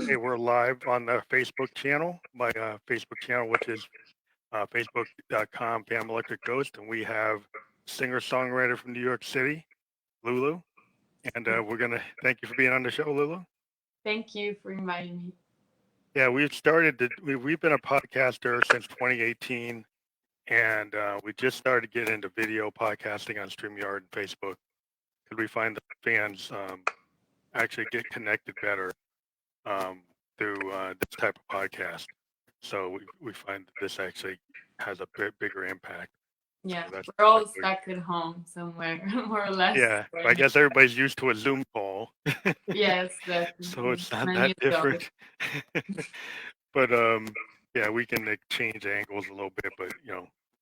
Hey, we're live on the Facebook channel, my Facebook channel, which is facebook.com Pam Electric Ghost, and we have singer-songwriter from New York City, Lulu, and we're gonna thank you for being on the show, Lulu. Thank you for inviting me. Yeah, we've been a podcaster since 2018, and we just started getting into video podcasting on StreamYard and Facebook, because we find the fans actually get connected better through this type of podcast. So we find that this actually has a bigger impact. Yeah, So we're all that's good. stuck at home somewhere, more or less. Yeah, I guess everybody's used to a Zoom call. Yes, definitely. So it's not Many that of those. different. But yeah, we can change angles a little bit, but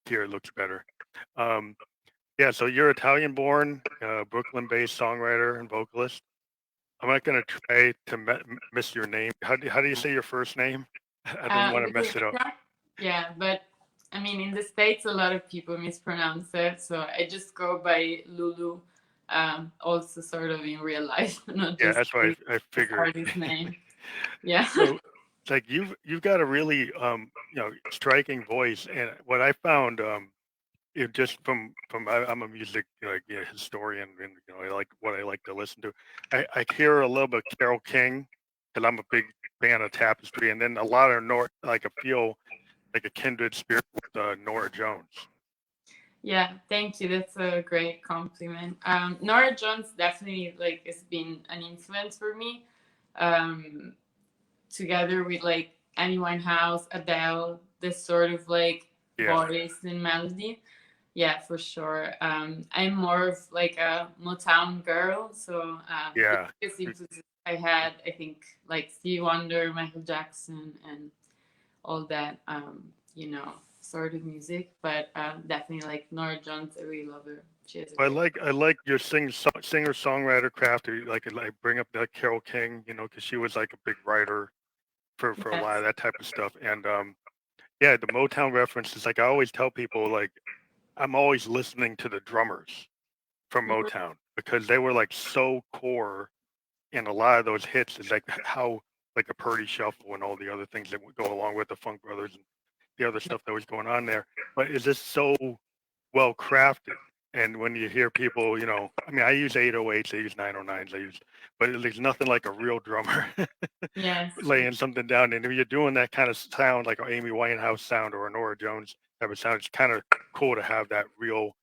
here it looks better. Yeah, so you're Italian-born, Brooklyn-based songwriter and vocalist. I'm not gonna try to miss your name. How do you say your first name? I don't want to mess it up. Yeah, but I mean, in the States, a lot of people mispronounce it, so I just go by Lulu. Also, sort of in real life, not just that's why I figured. His name. Yeah. So it's like you've got a really striking voice, and what I found it just from I'm a music historian, and I like what I like to listen to. I hear a little bit of Carole King, because I'm a big fan of Tapestry, and then a lot of I feel like a kindred spirit with Nora Jones. Yeah, thank you. That's a great compliment. Nora Jones definitely has been an influence for me. Together with Amy Winehouse, Adele, this sort of voice and melody. Yeah, for sure. I'm more of a Motown girl, so the biggest influences I had, I think, Stevie Wonder, Michael Jackson, and all that, sort of music. But definitely Nora Jones, I really love her. She has I like your singer-songwriter craft. I bring up that Carole King, because she was a big writer for a lot of that type of stuff. And yeah, the Motown references, I always tell people, I'm always listening to the drummers from Motown, because they were so core in a lot of those hits. Is how a Purdy Shuffle and all the other things that would go along with the Funk Brothers and the other stuff that was going on there. But is this so well crafted? And when you hear people, I mean, I use 808s, I use 909s, but there's nothing like a real drummer laying something down. And if you're doing that kind of sound, like an Amy Winehouse sound or a Nora Jones type of sound, it's kind of cool to have that real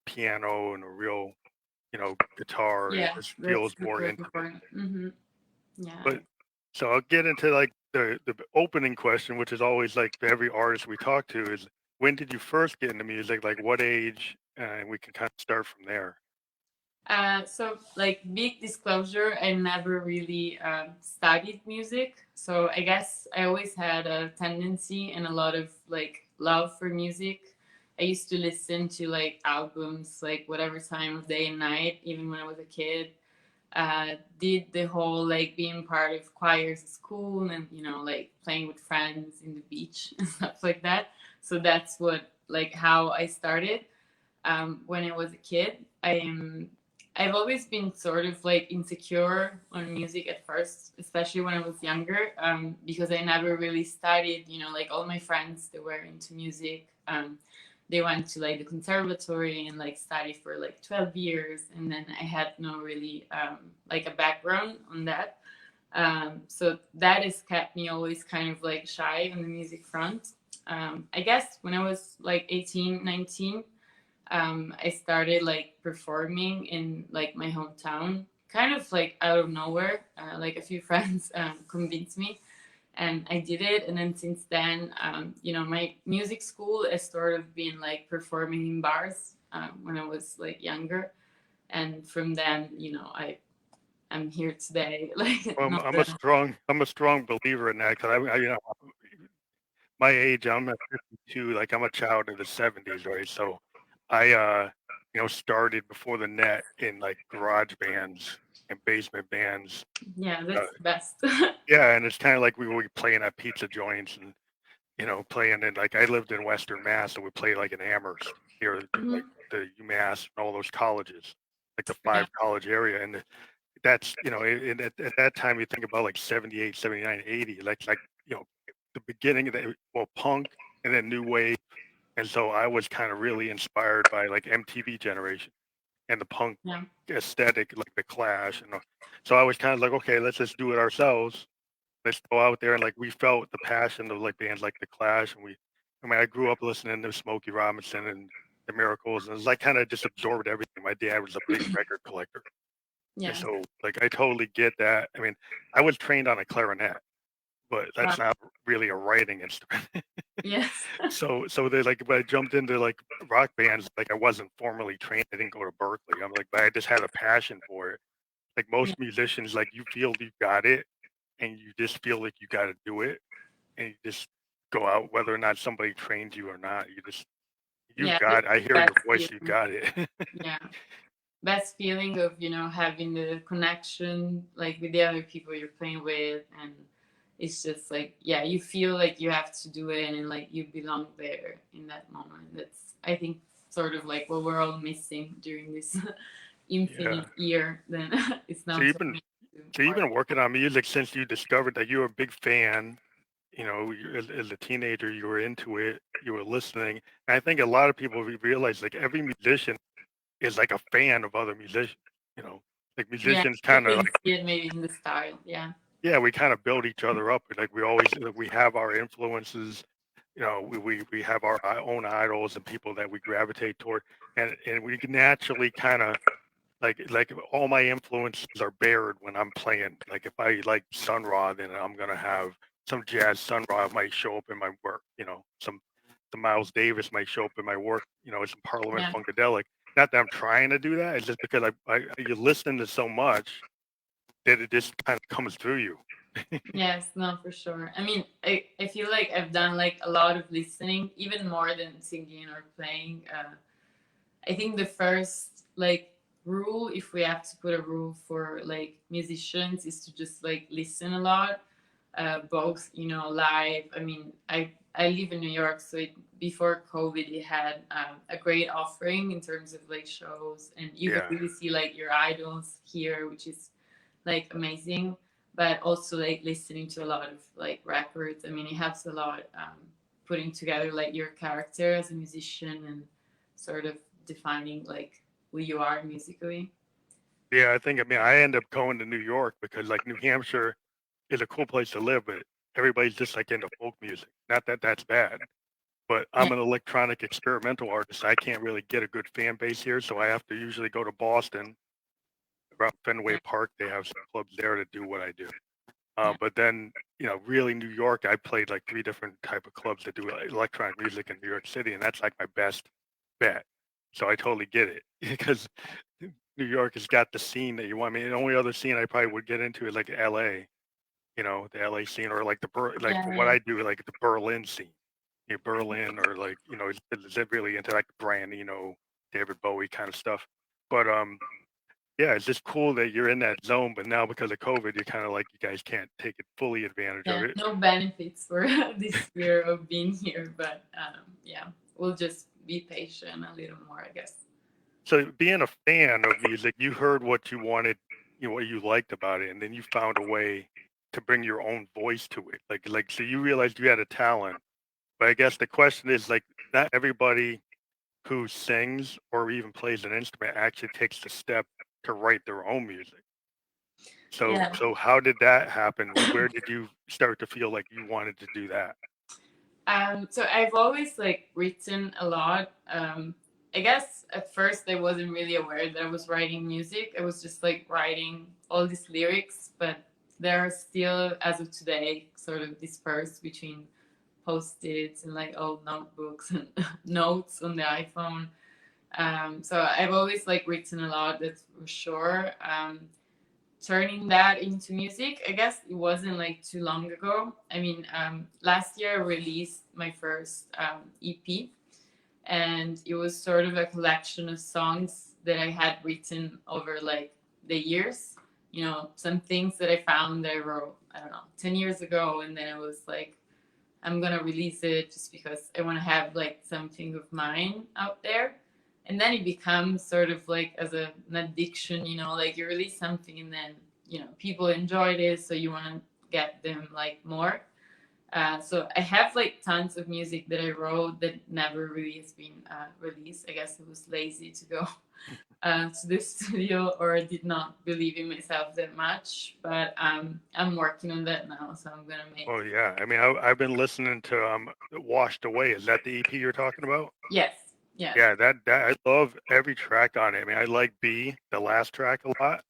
piano and a real, guitar. Yeah, it just feels more intimate. Mm-hmm. Yeah. But so I'll get into the opening question, which is always for every artist we talk to, is when did you first get into music? What age? And we can kind of start from there. So big disclosure, I never really studied music. So I guess I always had a tendency and a lot of love for music. I used to listen to albums whatever time of day and night, even when I was a kid. Did the whole being part of choirs at school and playing with friends in the beach and stuff like that. So that's what how I started. When I was a kid, I've always been sort of insecure on music at first, especially when I was younger, because I never really studied. All my friends that were into music, they went to the conservatory and studied for 12 years, and then I had no really a background on that. So that has kept me always kind of shy on the music front. I guess when I was 18, 19, I started performing in my hometown, kind of out of nowhere. A few friends convinced me, and I did it. And then since then, my music school has sort of been performing in bars when I was younger, and from then, I'm here today. I'm a strong believer in that, because I my age, I'm at 52. I'm a child of the 70s, right? So I started before the net in garage bands and basement bands. Yeah, that's the best. Yeah, and it's kind of we were playing at pizza joints and playing in I lived in Western Mass, so we played in Amherst here, the UMass and all those colleges, the 5 college area, and that's, you know, at that time you think about like 78, 79, 80, like, you know, the beginning of the, well, punk and then new wave. And so I was kind of really inspired by like MTV generation and the punk Yeah. aesthetic, like the Clash. And so I was kind of like, okay, let's just do it ourselves. Let's go out there. And like, we felt the passion of like bands like the Clash. And I mean, I grew up listening to Smokey Robinson and the Miracles. And it was like kind of just absorbed everything. My dad was a big record collector. And Yeah. so like, I totally get that. I mean, I was trained on a clarinet, but that's Wow. not really a writing instrument. Yes. So they like, when I jumped into like rock bands, like I wasn't formally trained. I didn't go to Berkeley. I'm like, but I just had a passion for it. Like Yeah. most musicians, like you feel you got it, and you just feel like you got to do it, and you just go out, whether or not somebody trains you or not. You Yeah. got. I hear Best your voice. You feeling. got it. Yeah. Best feeling of, you know, having the connection like with the other people you're playing with, and it's just like, yeah, you feel like you have to do it and like you belong there in that moment. That's, I think, sort of like what we're all missing during this Yeah. infinite year. Then it's So not you've so been much so you've been working on music since you discovered that you were a big fan. You know, as a teenager, you were into it. You were listening. And I think a lot of people realize like every musician is like a fan of other musicians. You know, like yeah, musicians you kind of can like, see it maybe in the style. Yeah. yeah, we kind of build each other up. Like we always, like, we have our influences. You know, we have our own idols and people that we gravitate toward, and we naturally kind of like all my influences are bared when I'm playing. Like if I like Sun Ra, then I'm gonna have some jazz. Sun Ra might show up in my work. You know, some Miles Davis might show up in my work. You know, some Parliament Yeah. Funkadelic. Not that I'm trying to do that. It's just because you listen to so much that it just kind of comes through you. Yes, no, for sure. I mean, I feel like I've done like a lot of listening, even more than singing or playing. I think the first like rule, if we have to put a rule for like musicians, is to just like listen a lot, both, you know, live. I mean, I live in New York, so before COVID, it had a great offering in terms of like shows, and you could Yeah, really see like your idols here, which is like amazing. But also like listening to a lot of like records. I mean, it helps a lot, putting together like your character as a musician and sort of defining like who you are musically. yeah. I mean I end up going to New York because like New Hampshire is a cool place to live, but everybody's just like into folk music. Not that that's bad, but Yeah, I'm an electronic experimental artist. I can't really get a good fan base here, so I have to usually go to Boston, around Fenway yeah, Park. They have some clubs there to do what I do. yeah, But then, you know, really New York, I played like 3 different type of clubs that do electronic music in New York City, and that's like my best bet. So I totally get it because New York has got the scene that you want. I mean, the only other scene I probably would get into is like LA, you know, the LA scene, or like like for what yeah, I do, like the Berlin scene, Berlin, or like, you know, is it really into like Brian, you know, David Bowie kind of stuff. But yeah, it's just cool that you're in that zone, but now because of COVID, you're kind of like, you guys can't take it fully advantage of yeah. it. No benefits for this year of being here, but yeah, we'll just be patient a little more, I guess. So being a fan of music, you heard what you wanted, you know, what you liked about it, and then you found a way to bring your own voice to it. So you realized you had a talent, but I guess the question is like, not everybody who sings or even plays an instrument actually takes the step to write their own music. So Yeah. so how did that happen? Where did you start to feel like you wanted to do that? So I've always like written a lot. I guess at first I wasn't really aware that I was writing music. I was just like writing all these lyrics, but they're still, as of today, sort of dispersed between post-its and like old notebooks and notes on the iPhone. So I've always like written a lot, that's for sure. Turning that into music, I guess it wasn't like too long ago. I mean, last year I released my first EP, and it was sort of a collection of songs that I had written over like the years. You know, some things that I found that I wrote, I don't know, 10 years ago, and then I was like, I'm gonna release it just because I want to have like something of mine out there. and then it becomes sort of like as an addiction, you know, like you release something and then, you know, people enjoy this, so you want to get them like more. So I have like tons of music that I wrote that never really has been released. I guess I was lazy to go to the studio, or did not believe in myself that much. But I'm working on that now, so I'm gonna make. Oh yeah, I mean, I've been listening to "Washed Away." Is that the EP you're talking about? Yes. Yes. Yeah, that I love every track on it. I mean, I like "B," the last track, a lot.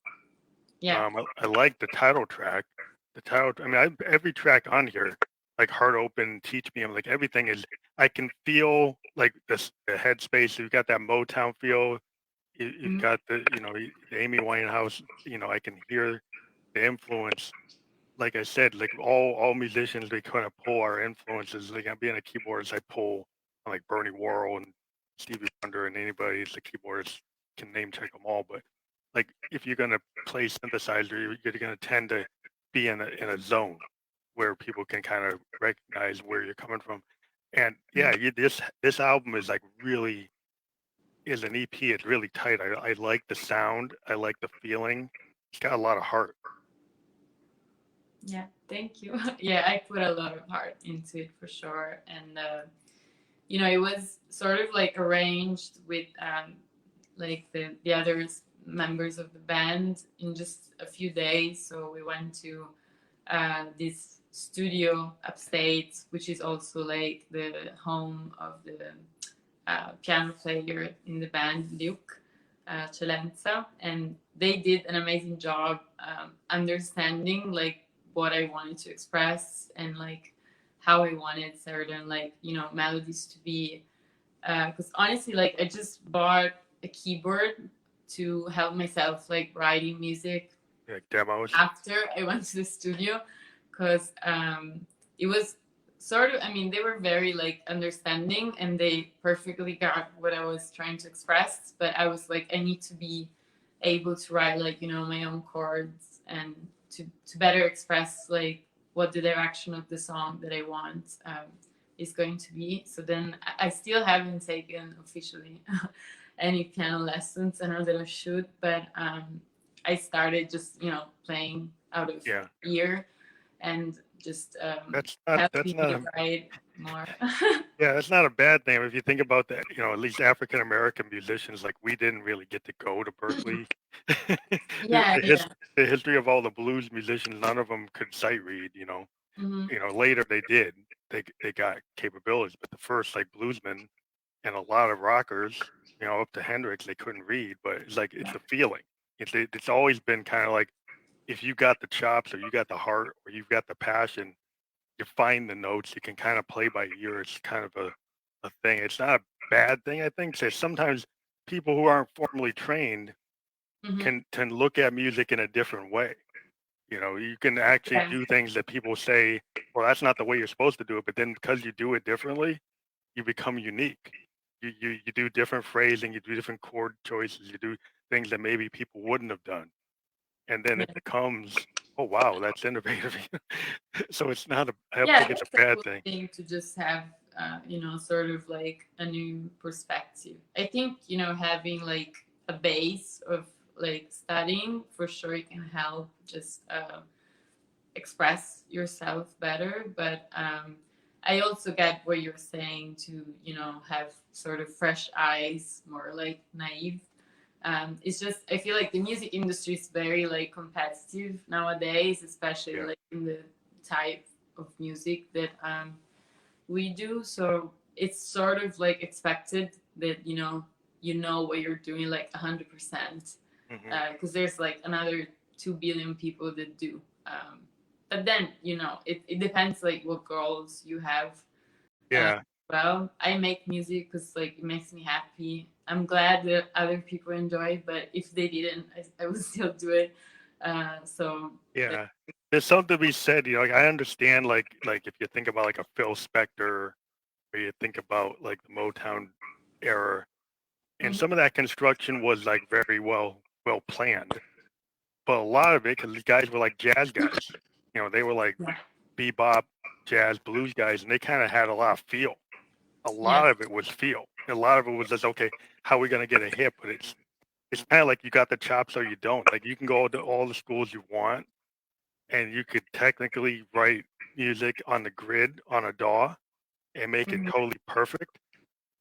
Yeah. I like the title track. The title. I mean, every track on here, like "Heart Open," "Teach Me," I'm like everything is. I can feel like the headspace. You've got that Motown feel. You've got the the Amy Winehouse. You know, I can hear the influence. Like I said, like all musicians, we kind of pull our influences. Like I'm being a keyboardist, I pull on like Bernie Worrell and Stevie Wonder, and anybody that's a keyboardist can name check them all. But like if you're gonna play synthesizer, you're gonna tend to be in a zone where people can kind of recognize where you're coming from. And yeah, this album is like really is an EP. It's really tight. I like the sound. I like the feeling. It's got a lot of heart. Yeah. Thank you. Yeah, I put a lot of heart into it for sure, and you know, it was sort of like arranged with like the other members of the band in just a few days. So we went to this studio upstate, which is also like the home of the piano player in the band, Luke Celenza, and they did an amazing job understanding like what I wanted to express and like how I wanted certain like, you know, melodies to be. Because honestly, like I just bought a keyboard to help myself like writing music Like demos. after I went to the studio, because it was sort of, I mean, they were very like understanding and they perfectly got what I was trying to express, but I was like, I need to be able to write like, you know, my own chords and to better express like what the direction of the song that I want is going to be. So then I still haven't taken officially any piano lessons. I know that I should, but I started just, you know, playing out of ear and just That's helping not me write more. yeah, that's not a bad thing. If you think about that, you know, at least African American musicians, like we didn't really get to go to Berkeley. Yeah, yeah. The history of all the blues musicians, none of them could sight read. Mm-hmm. You know, later they did. They got capabilities, but the first like bluesmen and a lot of rockers, you know, up to Hendrix, they couldn't read. But it's like it's a feeling. It's always been kind of like if you got the chops or you got the heart or you've got the passion, you find the notes, you can kind of play by ear. It's kind of a thing. It's not a bad thing, I think. So sometimes people who aren't formally trained Mm-hmm. can look at music in a different way. You know, you can actually Yeah. do things that people say, well, that's not the way you're supposed to do it. But then because you do it differently, you become unique. You do different phrasing, you do different chord choices, you do things that maybe people wouldn't have done. And then Yeah. it becomes, oh wow, that's innovative. So it's not I don't Yeah, think it's that's a a bad cool thing. thing to just have, you know, sort of like a new perspective. I think, you know, having like a base of like studying for sure it can help just express yourself better. But I also get what you're saying to, you know, have sort of fresh eyes, more like naive. It's just I feel like the music industry is very like competitive nowadays, especially Yeah. like in the type of music that we do. So it's sort of like expected that you know what you're doing like 100%, Hmm. because there's like another 2 billion people that do. But then it depends like what goals you have. Uh, Yeah. well, I make music because like it makes me happy. I'm glad that other people enjoy, but if they didn't, I would still do it. So Yeah. There's something to be said, you know, like I understand like if you think about like a Phil Spector or you think about like the Motown era and mhm, some of that construction was like very well planned. But a lot of it, because these guys were like jazz guys, you know, they were like yeah, bebop, jazz, blues guys, and they kind of had a lot of feel. A yeah, lot of it was feel. A lot of it was just okay. how we're gonna get a hit, but it's kind of like you got the chops or you don't. Like you can go to all the schools you want, and you could technically write music on the grid on a DAW and make it Mhm. totally perfect.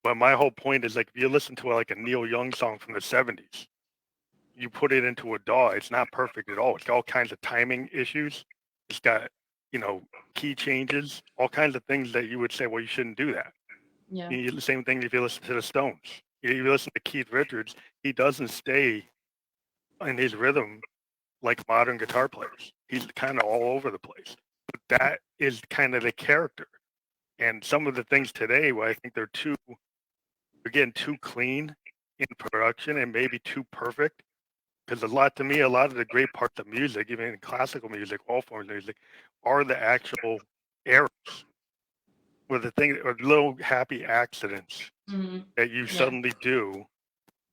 But my whole point is like if you listen to like a Neil Young song from the 70s, you put it into a DAW, it's not perfect at all. It's got all kinds of timing issues. It's got, you know, key changes, all kinds of things that you would say, well, you shouldn't do that. Yeah. The same thing if you listen to the Stones. If you listen to Keith Richards, he doesn't stay in his rhythm like modern guitar players. He's kind of all over the place. But that is kind of the character. And some of the things today where I think they're getting too clean in production and maybe too perfect. Because a lot of the great parts of music, even in classical music, all forms of music, are the actual errors, or the thing, or little happy accidents Hmm. that you Yeah. suddenly do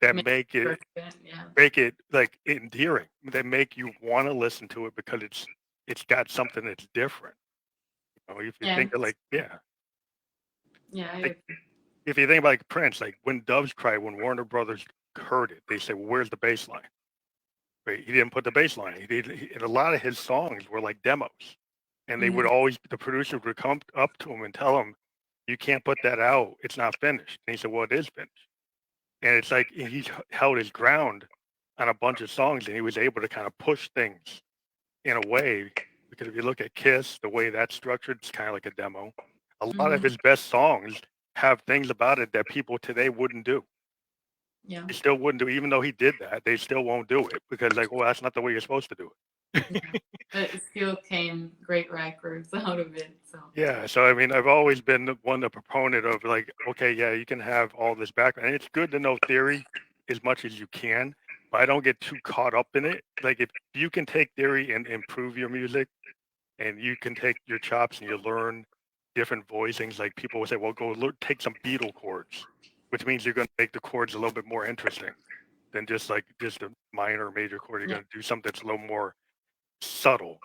that make it Perfect. Yeah. like endearing, that make you want to listen to it because it's got something that's different. You know, if you Yeah. think of like Yeah. like, if you think about like Prince, like when Doves Cry, when Warner Brothers heard it, they said, well, "Where's the bass line?" Right? He didn't put the bass line. And a lot of his songs were like demos, and they would Mhm. always the producer would come up to him and tell him, "You can't put that out. It's not finished." And he said, "Well, it is finished." And it's like he held his ground on a bunch of songs, and he was able to kind of push things in a way. Because if you look at Kiss, the way that's structured, it's kind of like a demo. A lot of Mhm. his best songs have things about it that people today wouldn't do. Yeah. They still wouldn't do, even though he did that. They still won't do it because, like, well, that's not the way you're supposed to do it. Yeah. But it still came great records out of it. So. Yeah, so I mean, I've always been the proponent of like, okay, yeah, you can have all this background, and it's good to know theory as much as you can, but I don't get too caught up in it. Like, if you can take theory and improve your music, and you can take your chops and you learn different voicings, like people will say, well, go take some Beatle chords, which means you're going to make the chords a little bit more interesting than just a minor or major chord. You're Yeah. going to do something that's a little more subtle.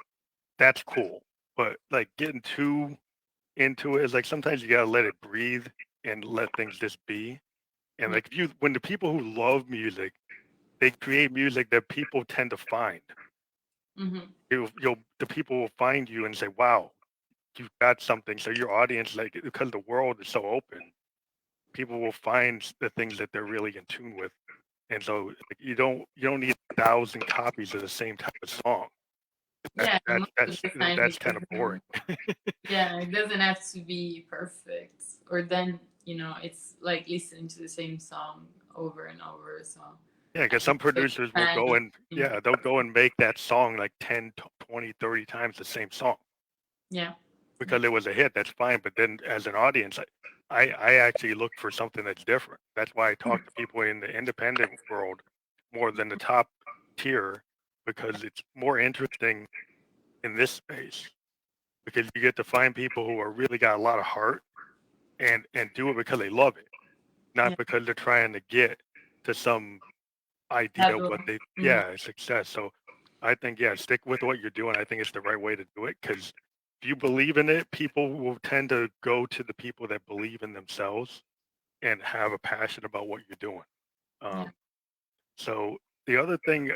That's cool, but like getting too into it is like sometimes you gotta let it breathe and let things just be. And Yeah. like when the people who love music, they create music that people tend to find. Mhm. The people will find you and say, "Wow, you've got something." So your audience, like because the world is so open, people will find the things that they're really in tune with. And so like, you don't need 1,000 copies of the same type of song. Yeah. And most of the time That's it kind of boring. doesn't. Yeah, it doesn't have to be perfect, or then it's like listening to the same song over and over. So Yeah, because I'm some a big producers will fan go of. and they'll go and make that song like 10, 20, 30 times the same song Yeah. Yeah. because it was a hit. That's fine. But then as an audience, I actually look for something that's different. That's why I talk to people in the independent world more than the top tier because it's more interesting in this space because you get to find people who are really got a lot of heart and do it because they love it, not Yeah. because they're trying to get to some idea Level. what they Mhm. success. So I think stick with what you're doing. I think it's the right way to do it because if you believe in it, people will tend to go to the people that believe in themselves and have a passion about what you're doing. Yeah. So the other thing,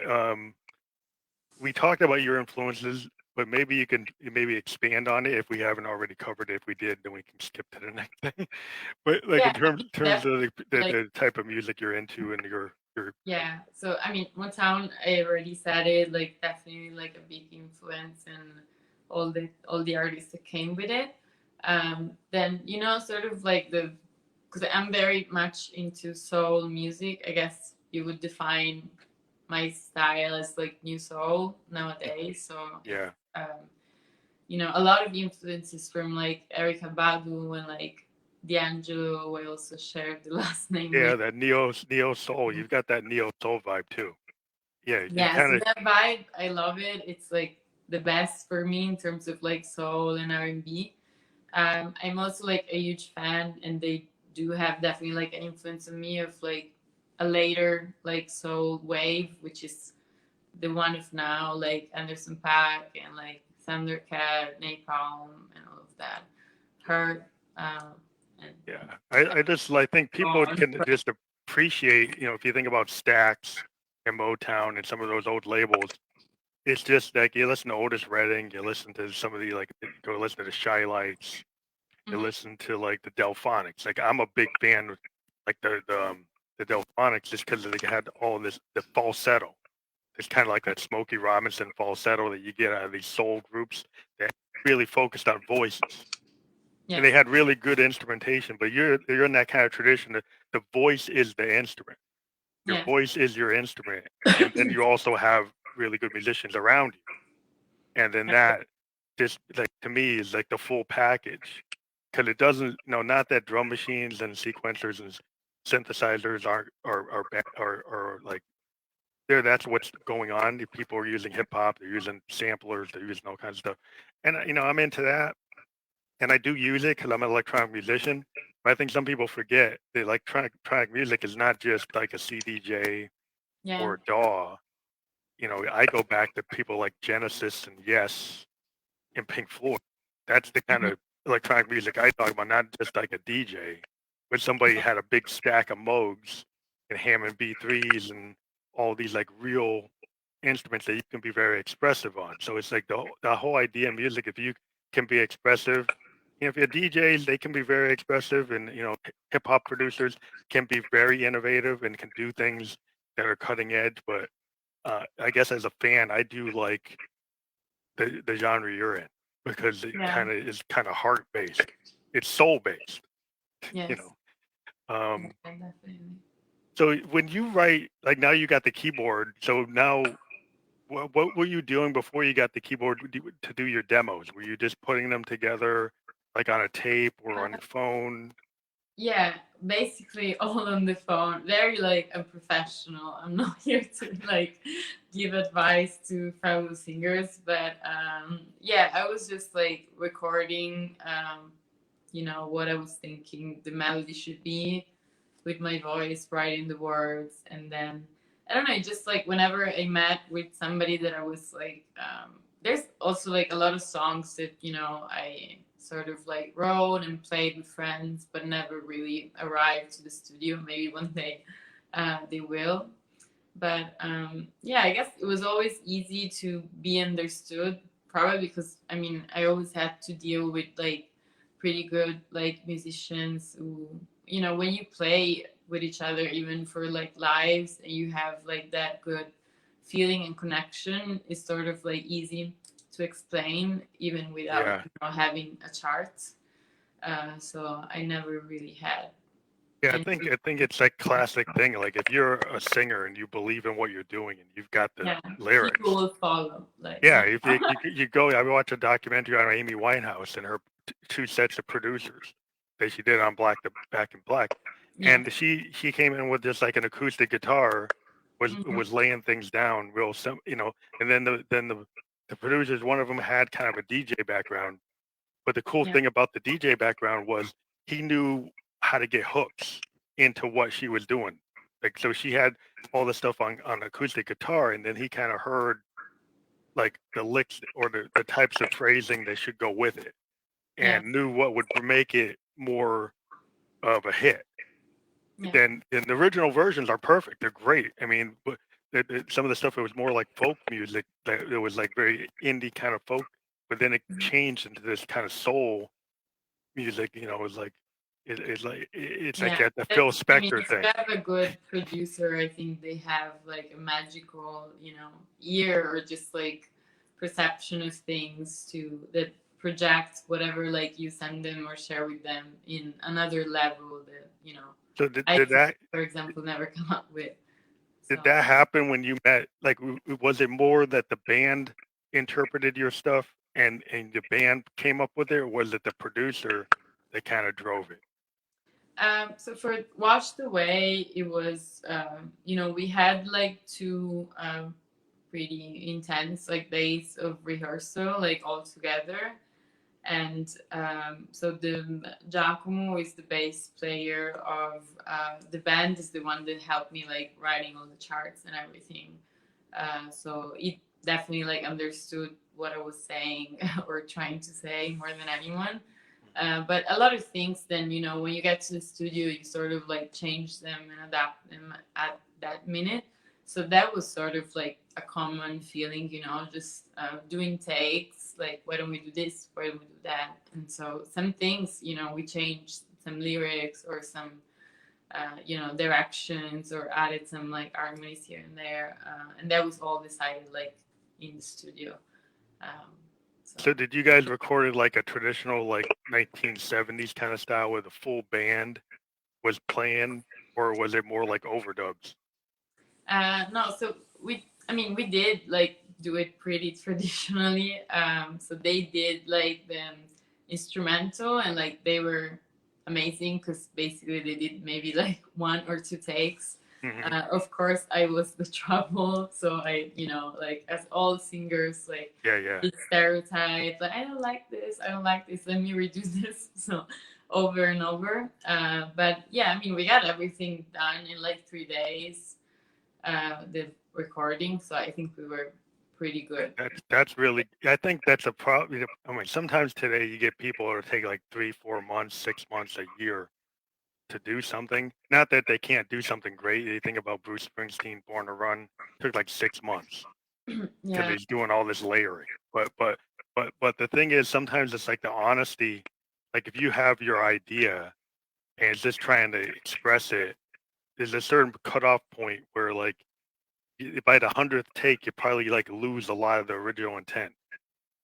we talked about your influences, but maybe you can maybe expand on it if we haven't already covered it. If we did, then we can skip to the next thing. But like Yeah. in terms of Like, the type of music you're into and your yeah. So I mean, Motown, I already said it. Like, definitely like a big influence and all the artists that came with it. Then sort of like because I'm very much into soul music. I guess you would define my style as like new soul nowadays. So yeah. a lot of influences from like Erica Badu and like D'Angelo. I also shared the last name Yeah, with. that neo soul. You've got that neo soul vibe too. Yeah, you Yeah, kind so of that vibe, I love it. It's like the best for me in terms of like soul and R&B. I'm also like a huge fan, and they do have definitely like an influence on me of like a later like soul wave, which is the one of now, like Anderson Paak and like Thundercat, Napalm, and all of that. Her, and I just like think people on. can just appreciate, if you think about Stax and Motown and some of those old labels, it's just like you listen to Otis Redding, you listen to some of the go listen to the Shy Lights, you listen to like the Delphonics. Like I'm a big fan of like the Delphonics just because they had all this the falsetto. It's kind of like that Smokey Robinson falsetto that you get out of these soul groups that really focused on voices. Yeah. And they had really good instrumentation, but you're in that kind of tradition that the voice is the instrument. Your voice is your instrument. And then you also have really good musicians around you. And then that just like to me is like the full package. Because it doesn't, not that drum machines and sequencers and synthesizers are like that's what's going on. People are using hip hop, they're using samplers, they're using all kinds of stuff. And I'm into that. And I do use it because I'm an electronic musician. But I think some people forget that electronic music is not just like a CDJ or a DAW. I go back to people like Genesis and Yes and Pink Floyd. That's the kind of electronic music I talk about, not just like a DJ, but somebody had a big stack of Moogs and Hammond B3s and all these like real instruments that you can be very expressive on. So it's like the whole idea of music, if you can be expressive, if you're DJs, they can be very expressive, and hip hop producers can be very innovative and can do things that are cutting edge. But I guess as a fan, I do like the genre you're in because it is kind of heart based. It's soul based. Yes. Definitely. So when you write, like now you got the keyboard. So now, what were you doing before you got the keyboard to do your demos? Were you just putting them together like on a tape or on your phone? Yeah, basically all on the phone. Very like a professional. I'm not here to like give advice to fellow singers, but yeah, I was just like recording, what I was thinking the melody should be with my voice, writing the words, and then I don't know, just like whenever I met with somebody that I was like, there's also like a lot of songs that I sort of like wrote and played with friends, but never really arrived to the studio. Maybe one day they will. But yeah, I guess it was always easy to be understood, probably because I always had to deal with like pretty good like musicians who, when you play with each other, even for like lives, and you have like that good feeling and connection, it's sort of like easy to explain even without having a chart. So I never really had. Yeah, I think it's like classic thing. Like if you're a singer and you believe in what you're doing and you've got the lyrics, people will follow. Like if you go, I watched a documentary on Amy Winehouse and her two sets of producers that she did on Back in Black, and she came in with just like an acoustic guitar, was laying things down real simple, and then the producers, one of them had kind of a DJ background, but the cool thing about the DJ background was he knew how to get hooks into what she was doing. Like, so she had all the stuff on acoustic guitar, and then he kind of heard like the licks or the types of phrasing that should go with it, and knew what would make it more of a hit. Then the original versions are perfect. They're great. I mean, but some of the stuff, it was more like folk music. That it was like very indie kind of folk, but then it changed into this kind of soul music. It was like it's like the Phil Spector thing. If you have a good producer, I think they have like a magical, ear or just like perception of things that project whatever like you send them or share with them in another level that So did that, for example, never come up with. Did that happen when you met? Like, was it more that the band interpreted your stuff and the band came up with it, or was it the producer that kind of drove it? So for Washed Away, it was, we had like two pretty intense like days of rehearsal, like all together. And so the Giacomo is the bass player of the band, is the one that helped me like writing all the charts and everything. So it definitely like understood what I was saying or trying to say more than anyone. But a lot of things, then, when you get to the studio, you sort of like change them and adapt them at that minute. So that was sort of like a common feeling, just doing takes, like, why don't we do this? Why don't we do that? And so some things, we changed some lyrics or some, directions, or added some like harmonies here and there. And that was all decided like in the studio. Um, So did you guys record it like a traditional like 1970s kind of style where the full band was playing, or was it more like overdubs? No, so we did like do it pretty traditionally. So they did like the instrumental, and like they were amazing because basically they did maybe like one or two takes. Of course, I was the trouble, so I, like as all singers, like Yeah. the stereotype, like I don't like this, I don't like this, let me redo this. So over and over. But yeah, we got everything done in like 3 days, the recording. So I think we were pretty good. That's really. I think that's a problem. I mean, sometimes today you get people that take like 3-4 months, 6 months, a year to do something. Not that they can't do something great. You think about Bruce Springsteen, Born to Run, took like 6 months because Yeah. he's doing all this layering. But the thing is, sometimes it's like the honesty. Like if you have your idea and it's just trying to express it, there's a certain cutoff point where like by the 100th take, you probably like lose a lot of the original intent.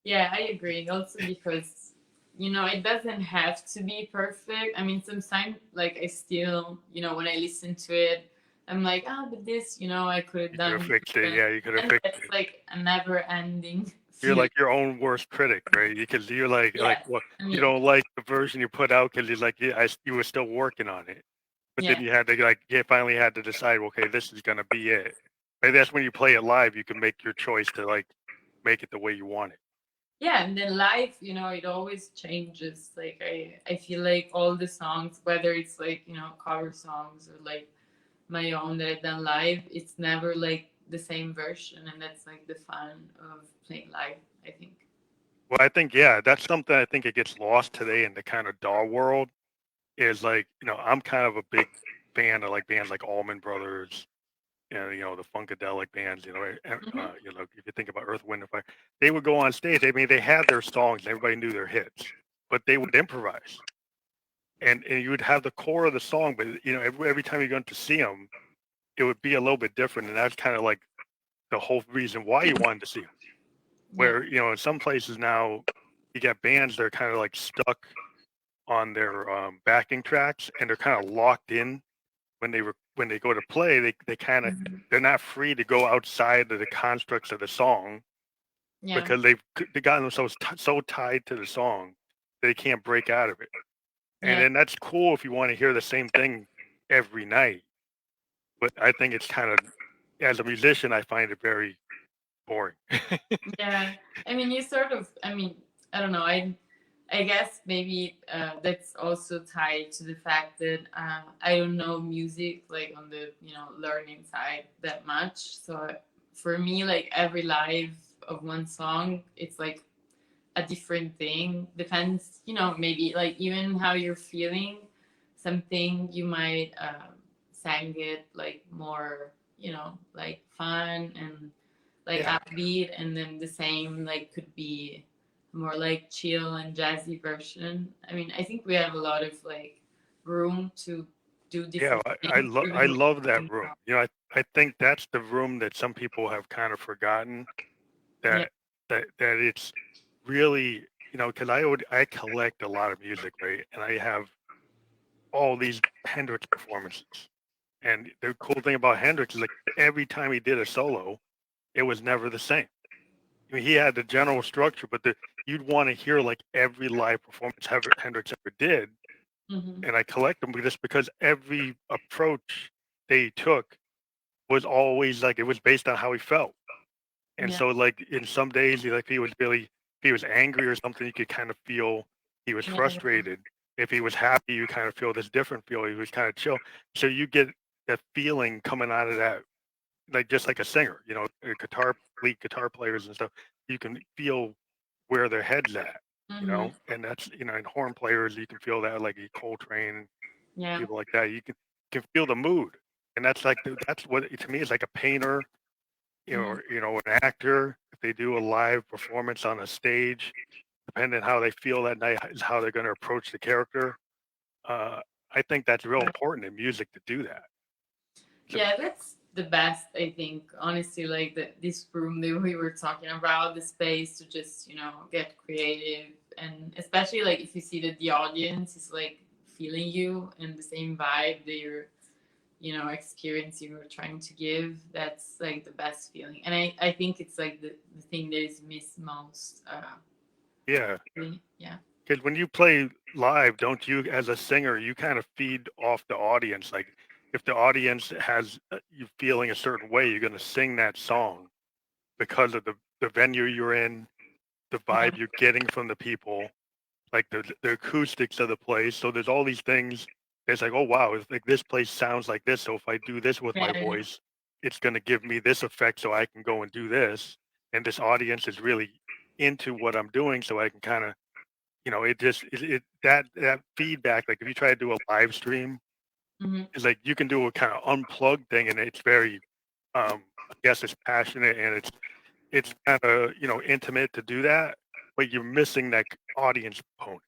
Yeah, I agree. Also because, it doesn't have to be perfect. Sometimes like I still, when I listen to it, I'm like, but this, I could have You could done have fixed it. different. Yeah, you could have And fixed it's it. like a never ending You're feeling. like your own worst critic, right? Because you're like Yes. what you don't like the version you put out because you're like, yeah, you were still working on it, but then you had to like, you finally had to decide, okay, this is gonna be it. Maybe that's when you play it live, you can make your choice to like make it the way you want it. Yeah, and then live, it always changes. Like I feel like all the songs, whether it's like, cover songs or like my own that I've done live, it's never like the same version, and that's like the fun of playing live, I think. Well, I think, yeah, that's something I think it gets lost today in the kind of DAW world. Is like, I'm kind of a big fan of like bands like Allman Brothers, and the funkadelic bands, if you think about Earth, Wind and Fire, they would go on stage. I mean, they had their songs, and everybody knew their hits, but they would improvise, and you would have the core of the song, but every time you're going to see them, it would be a little bit different, and that's kind of like the whole reason why you wanted to see them. Where in some places now, you got bands that are kind of like stuck on their backing tracks, and they're kind of locked in when they go to play. They kind of they're not free to go outside of the constructs of the song because they've gotten themselves so tied to the song they can't break out of it. And then that's cool if you want to hear the same thing every night. But I think it's kind of, as a musician, I find it very boring. Yeah, you sort of, I don't know, I guess maybe that's also tied to the fact that I don't know music like on the learning side that much. So for me, like every live of one song, it's like a different thing. Depends, maybe like even how you're feeling. Something you might sang it like more, like fun and like upbeat, and then the same like could be more like chill and jazzy version. I think we have a lot of like room to do different things. I love that room. I think that's the room that some people have kind of forgotten, that it's really, because I collect a lot of music, right? And I have all these Hendrix performances. And the cool thing about Hendrix is like every time he did a solo, it was never the same. He had the general structure, but you'd want to hear like every live performance Hendrix ever did. And I collect them just because every approach they took was always like, it was based on how he felt. And so like in some days, if he was angry or something, you could kind of feel he was frustrated. If he was happy, you kind of feel this different feel. He was kind of chill. So you get that feeling coming out of that, like just like a singer, lead guitar players and stuff. You can feel where their head's at. you know, and that's, you know, in horn players, you can feel that, like Coltrane, Yeah. people like that. You can feel the mood, and that's like that's what to me is like a painter, you know, an actor. If they do a live performance on a stage, depending on how they feel that night, is how they're going to approach the character. Uh, I think that's real important in music to do that. Yeah, that's the best, I think. Honestly, like this room that we were talking about, the space to just, get creative. And especially like if you see that the audience is like feeling you and the same vibe that you're, experiencing or trying to give, that's like the best feeling. And I think it's like the thing that is missed most. Yeah, Really. Yeah. because when you play live, don't you, as a singer, you kind of feed off the audience. Like if the audience has you feeling a certain way, you're going to sing that song because of the venue you're in, the vibe you're getting from the people, like the acoustics of the place. So there's all these things. It's like, oh wow, it's like this place sounds like this. So if I do this with my Yeah. voice, it's going to give me this effect, so I can go and do this. And this audience is really into what I'm doing, so I can kind of, you know, it just that feedback. Like if you try to do a live stream, it's like you can do a kind of unplugged thing, and it's very, I guess it's passionate and it's kind of, you know, intimate to do that, but you're missing that audience component.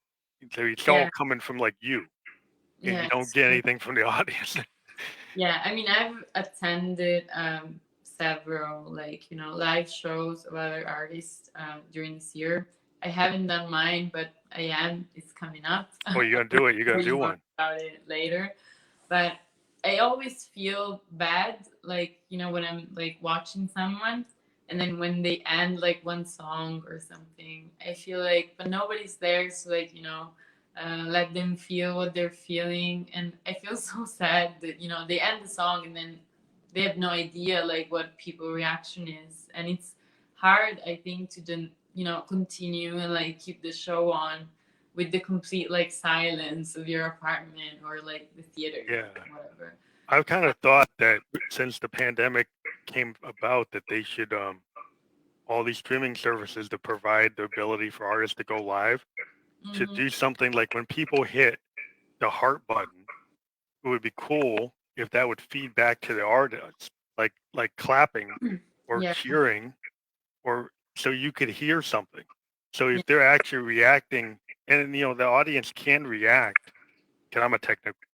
So it's all Yeah. coming from like you, and you Yeah. don't get anything from the audience. Yeah, I mean, I've attended several like live shows of other artists during this year. I haven't done mine, but I am. It's coming up. Well, you're gonna do it. You're Tell gonna you do more one. about it later. But I always feel bad, like when I'm like watching someone, and then when they end like one song or something, I feel like, but nobody's there, so like let them feel what they're feeling. And I feel so sad that they end the song and then they have no idea like what people reaction is. And it's hard, I think, to then continue and like keep the show on with the complete like silence of your apartment or like the theater. Yeah. Whatever. I've kind of thought that since the pandemic came about, that they should all these streaming services to provide the ability for artists to go live should do something like when people hit the heart button, it would be cool if that would feed back to the artist, like clapping or Yeah. cheering, or so you could hear something. So if they're actually reacting, and you know the audience can react, because I'm a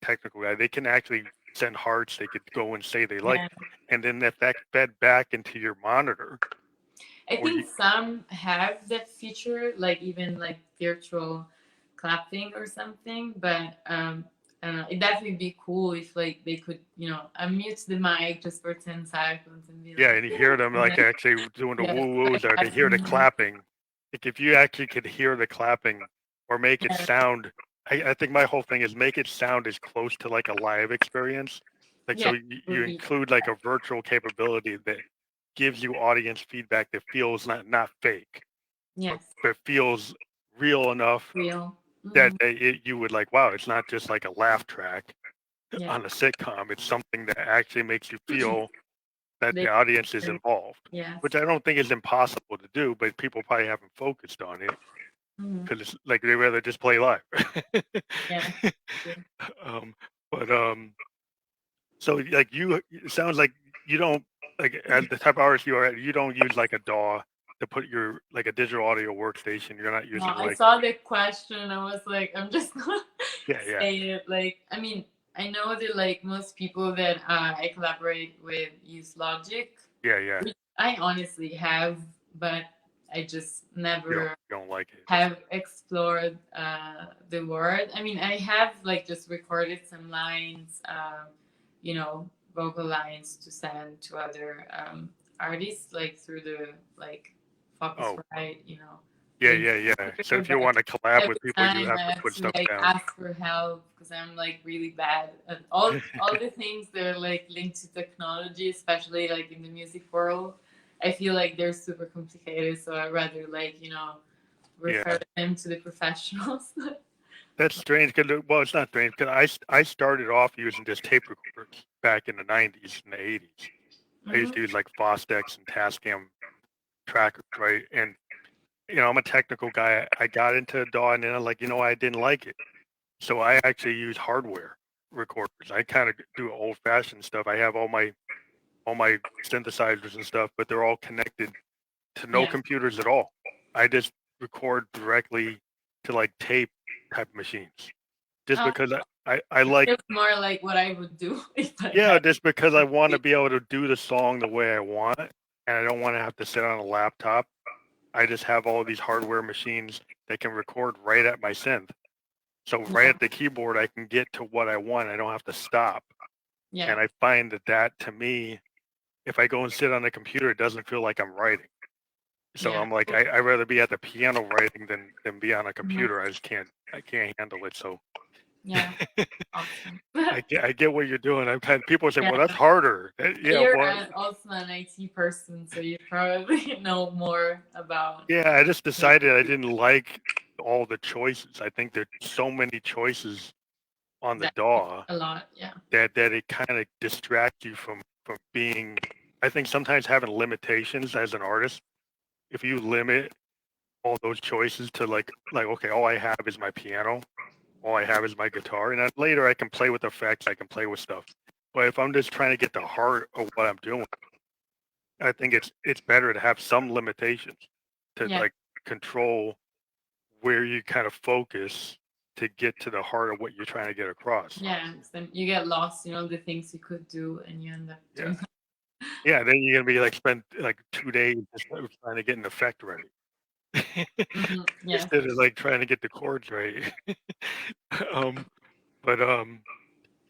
technical guy, they can actually send hearts. They could go and say they like, Yeah. and then if that fed back into your monitor, I or think some have that feature, like even like virtual clapping or something. But I don't know. It'd definitely be cool if like they could, unmute the mic just for 10 seconds and be yeah, like, and you hear them and like then, actually doing the yeah, woo woos, or they hear the clapping. Like if you actually could hear the clapping, or make it Yeah. sound, I think my whole thing is make it sound as close to like a live experience. Like Yeah, so you would be include like a virtual capability that gives you audience feedback that feels not fake, yes, but feels real enough real. that you would like, wow, it's not just like a laugh track Yeah, on a sitcom. It's something that actually makes you feel that they, the audience is involved, yes. which I don't think is impossible to do, but people probably haven't focused on it because it's like they rather just play live. Yeah. um, but so like you, it sounds like you don't, like as the type of artist you are, you don't use like a DAW to put your like a digital audio workstation. You're not No, using I like saw the question and I was like, I'm just gonna yeah. say it. Like, I mean, I know that like most people that I collaborate with use Logic, Yeah. which I honestly have, but I just You never don't like it. have explored the word. I mean, I have like just recorded some lines, vocal lines to send to other artists, like through the like Oh, Focusrite, link. yeah. So if you But want to collab every with people, you time have I to have put to stuff like down. ask for help because I'm like really bad at all the things that are like linked to technology, especially like in the music world. I feel like they're super complicated, so I'd rather like refer them to the professionals. That's strange because, well, it's not strange because I started off using just tape recorders back in the 90s and the 80s. I used to use like Fostex and Tascam trackers, right? And I'm a technical guy. I got into DAW and then I'm like, I didn't like it. So I actually use hardware recorders. I kind of do old fashioned stuff. I have all my synthesizers and stuff, but they're all connected to no computers at all. I just record directly to like tape type machines. Just because I like it's more like what I would do if just because I want to be able to do the song the way I want, and I don't want to have to sit on a laptop. I just have all these hardware machines that can record right at my synth. So right at the keyboard, I can get to what I want. I don't have to stop. Yeah. And I find that to me, if I go and sit on the computer, it doesn't feel like I'm writing. So I'm like, I'd rather be at the piano writing than be on a computer. I can't handle it. So yeah, awesome. I get what you're doing. I've had people say, well, that's harder. You're also an IT person, so you probably know more about. Yeah, I just decided I didn't like all the choices. I think there's so many choices on the DAW. A lot, yeah. That it kind of distracts you from being. I think sometimes having limitations as an artist, if you limit all those choices to like okay, all I have is my piano, all I have is my guitar, and then later I can play with effects, I can play with stuff. But if I'm just trying to get the heart of what I'm doing, I think it's better to have some limitations to like control where you kind of focus to get to the heart of what you're trying to get across. Yeah, then you get lost in all the things you could do, and you end up doing. Yeah, then you're gonna be like spend like 2 days just trying to get an effect ready. Instead of like trying to get the chords right.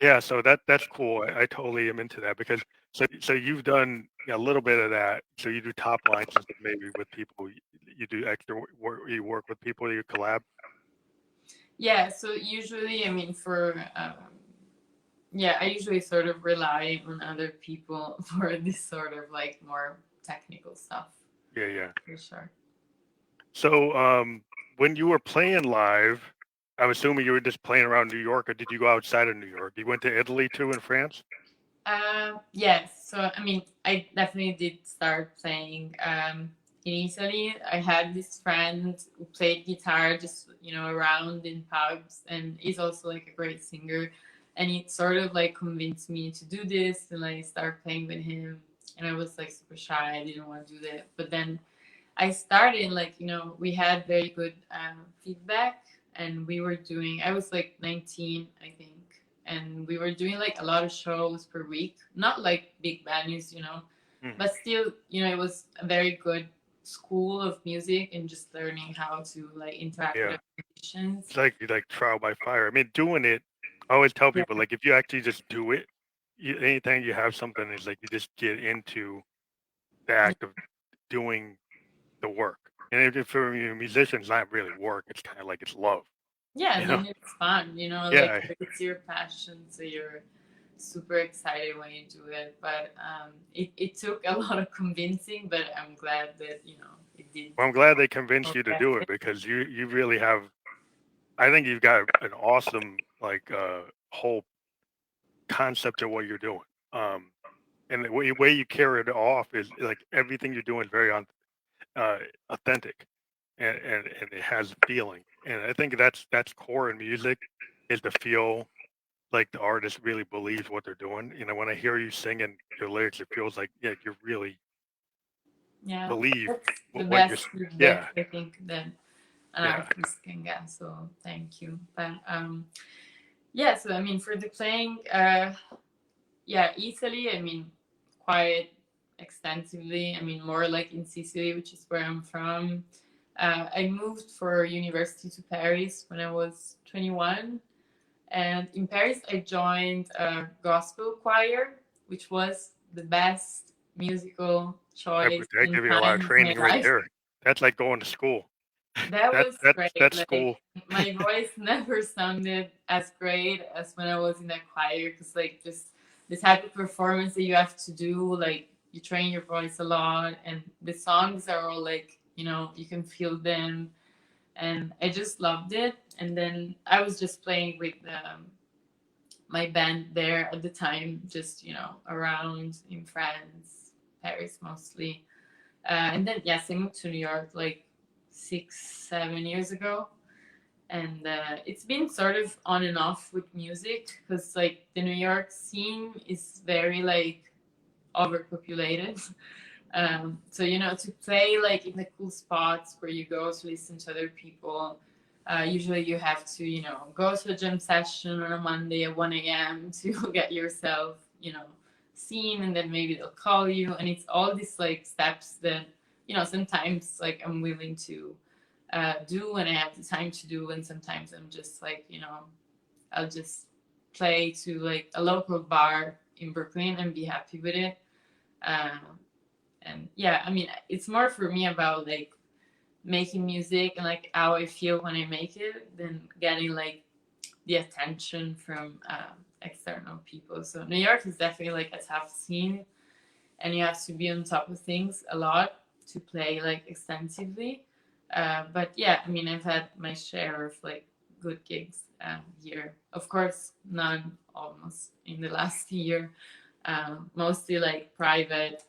Yeah, so that's cool. I totally am into that because so you've done a little bit of that. So you do top lines and stuff maybe with people. You do extra work. You work with people. You collab. Yeah. So usually, I mean, I usually sort of rely on other people for this sort of like more technical stuff. Yeah. For sure. So when you were playing live, I'm assuming you were just playing around New York, or did you go outside of New York? You went to Italy too, in France? Yes. So I mean, I definitely did start playing in Italy. I had this friend who played guitar just around in pubs, and he's also like a great singer. And he sort of like convinced me to do this and like start playing with him. And I was like super shy. I didn't want to do that. But then I started like, we had very good feedback, and I was like 19, I think. And we were doing like a lot of shows per week, not like big venues, but still, it was a very good school of music and just learning how to like interact with musicians. It's like trial by fire. I mean, doing it, I always tell people like if you actually just do it, anytime you have something, is like you just get into the act of doing the work. And if for a musician, it's not really work. It's kind of like it's love. Yeah, and then it's fun, like it's your passion, so you're super excited when you do it. But it took a lot of convincing, but I'm glad that it did. Well, I'm glad they convinced you to do it because you really have. I think you've got an awesome like whole concept of what you're doing. And the way you carry it off is like everything you're doing is very authentic, and it has feeling. And I think that's core in music is to feel like the artist really believes what they're doing. When I hear you singing your lyrics, it feels like you really believe the best feedback I think that an artist can get. So thank you. But so I mean for the playing, Italy, I mean quite extensively. I mean more like in Sicily, which is where I'm from. I moved for university to Paris when I was 21. And in Paris, I joined a gospel choir, which was the best musical choice. They give you a lot of training right there. That's like going to school. That was great. That's like, school. My voice never sounded as great as when I was in that choir, because like just the type of performance that you have to do, like you train your voice a lot, and the songs are all like, you can feel them, and I just loved it. And then I was just playing with my band there at the time, just around in France, Paris mostly, and then I moved to New York like 6-7 years ago. And it's been sort of on and off with music because like the New York scene is very like overpopulated. So to play like in the cool spots where you go to listen to other people, usually you have to go to a jam session on a Monday at 1 a.m. to get yourself seen, and then maybe they'll call you, and it's all these like steps that sometimes like I'm willing to do when I have the time to do, and sometimes I'm just like I'll just play to like a local bar in Brooklyn and be happy with it. And yeah, I mean, it's more for me about like making music and like how I feel when I make it than getting like the attention from external people. So New York is definitely like a tough scene, and you have to be on top of things a lot to play like extensively. But yeah, I mean, I've had my share of like good gigs here. Of course, none almost in the last year. Mostly like private,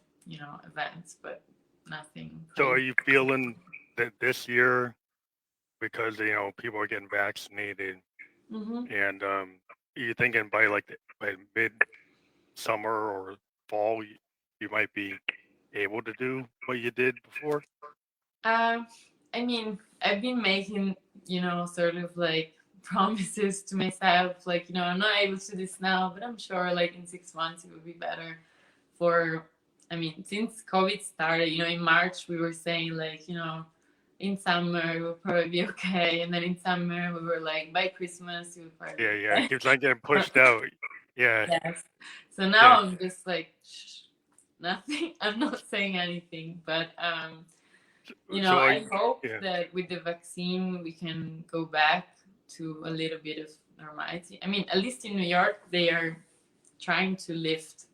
events, but nothing So are crazy. you feeling that this year, because people are getting vaccinated, Mm-hmm. and are you thinking by mid summer or fall you might be able to do what you did before? I mean, I've been making, sort of like promises to myself, like, I'm not able to do this now, but I'm sure like in 6 months it will be better. I mean, since COVID started, in March we were saying like, in summer it will probably be okay, and then in summer we were like, by Christmas it will probably be Yeah, it okay. keeps on getting pushed out. Yeah, Yes. So now yeah. I'm just like, shh, nothing. I'm not saying anything, but So are I you, hope yeah, that with the vaccine we can go back to a little bit of normality. I mean, at least in New York, they are trying to lift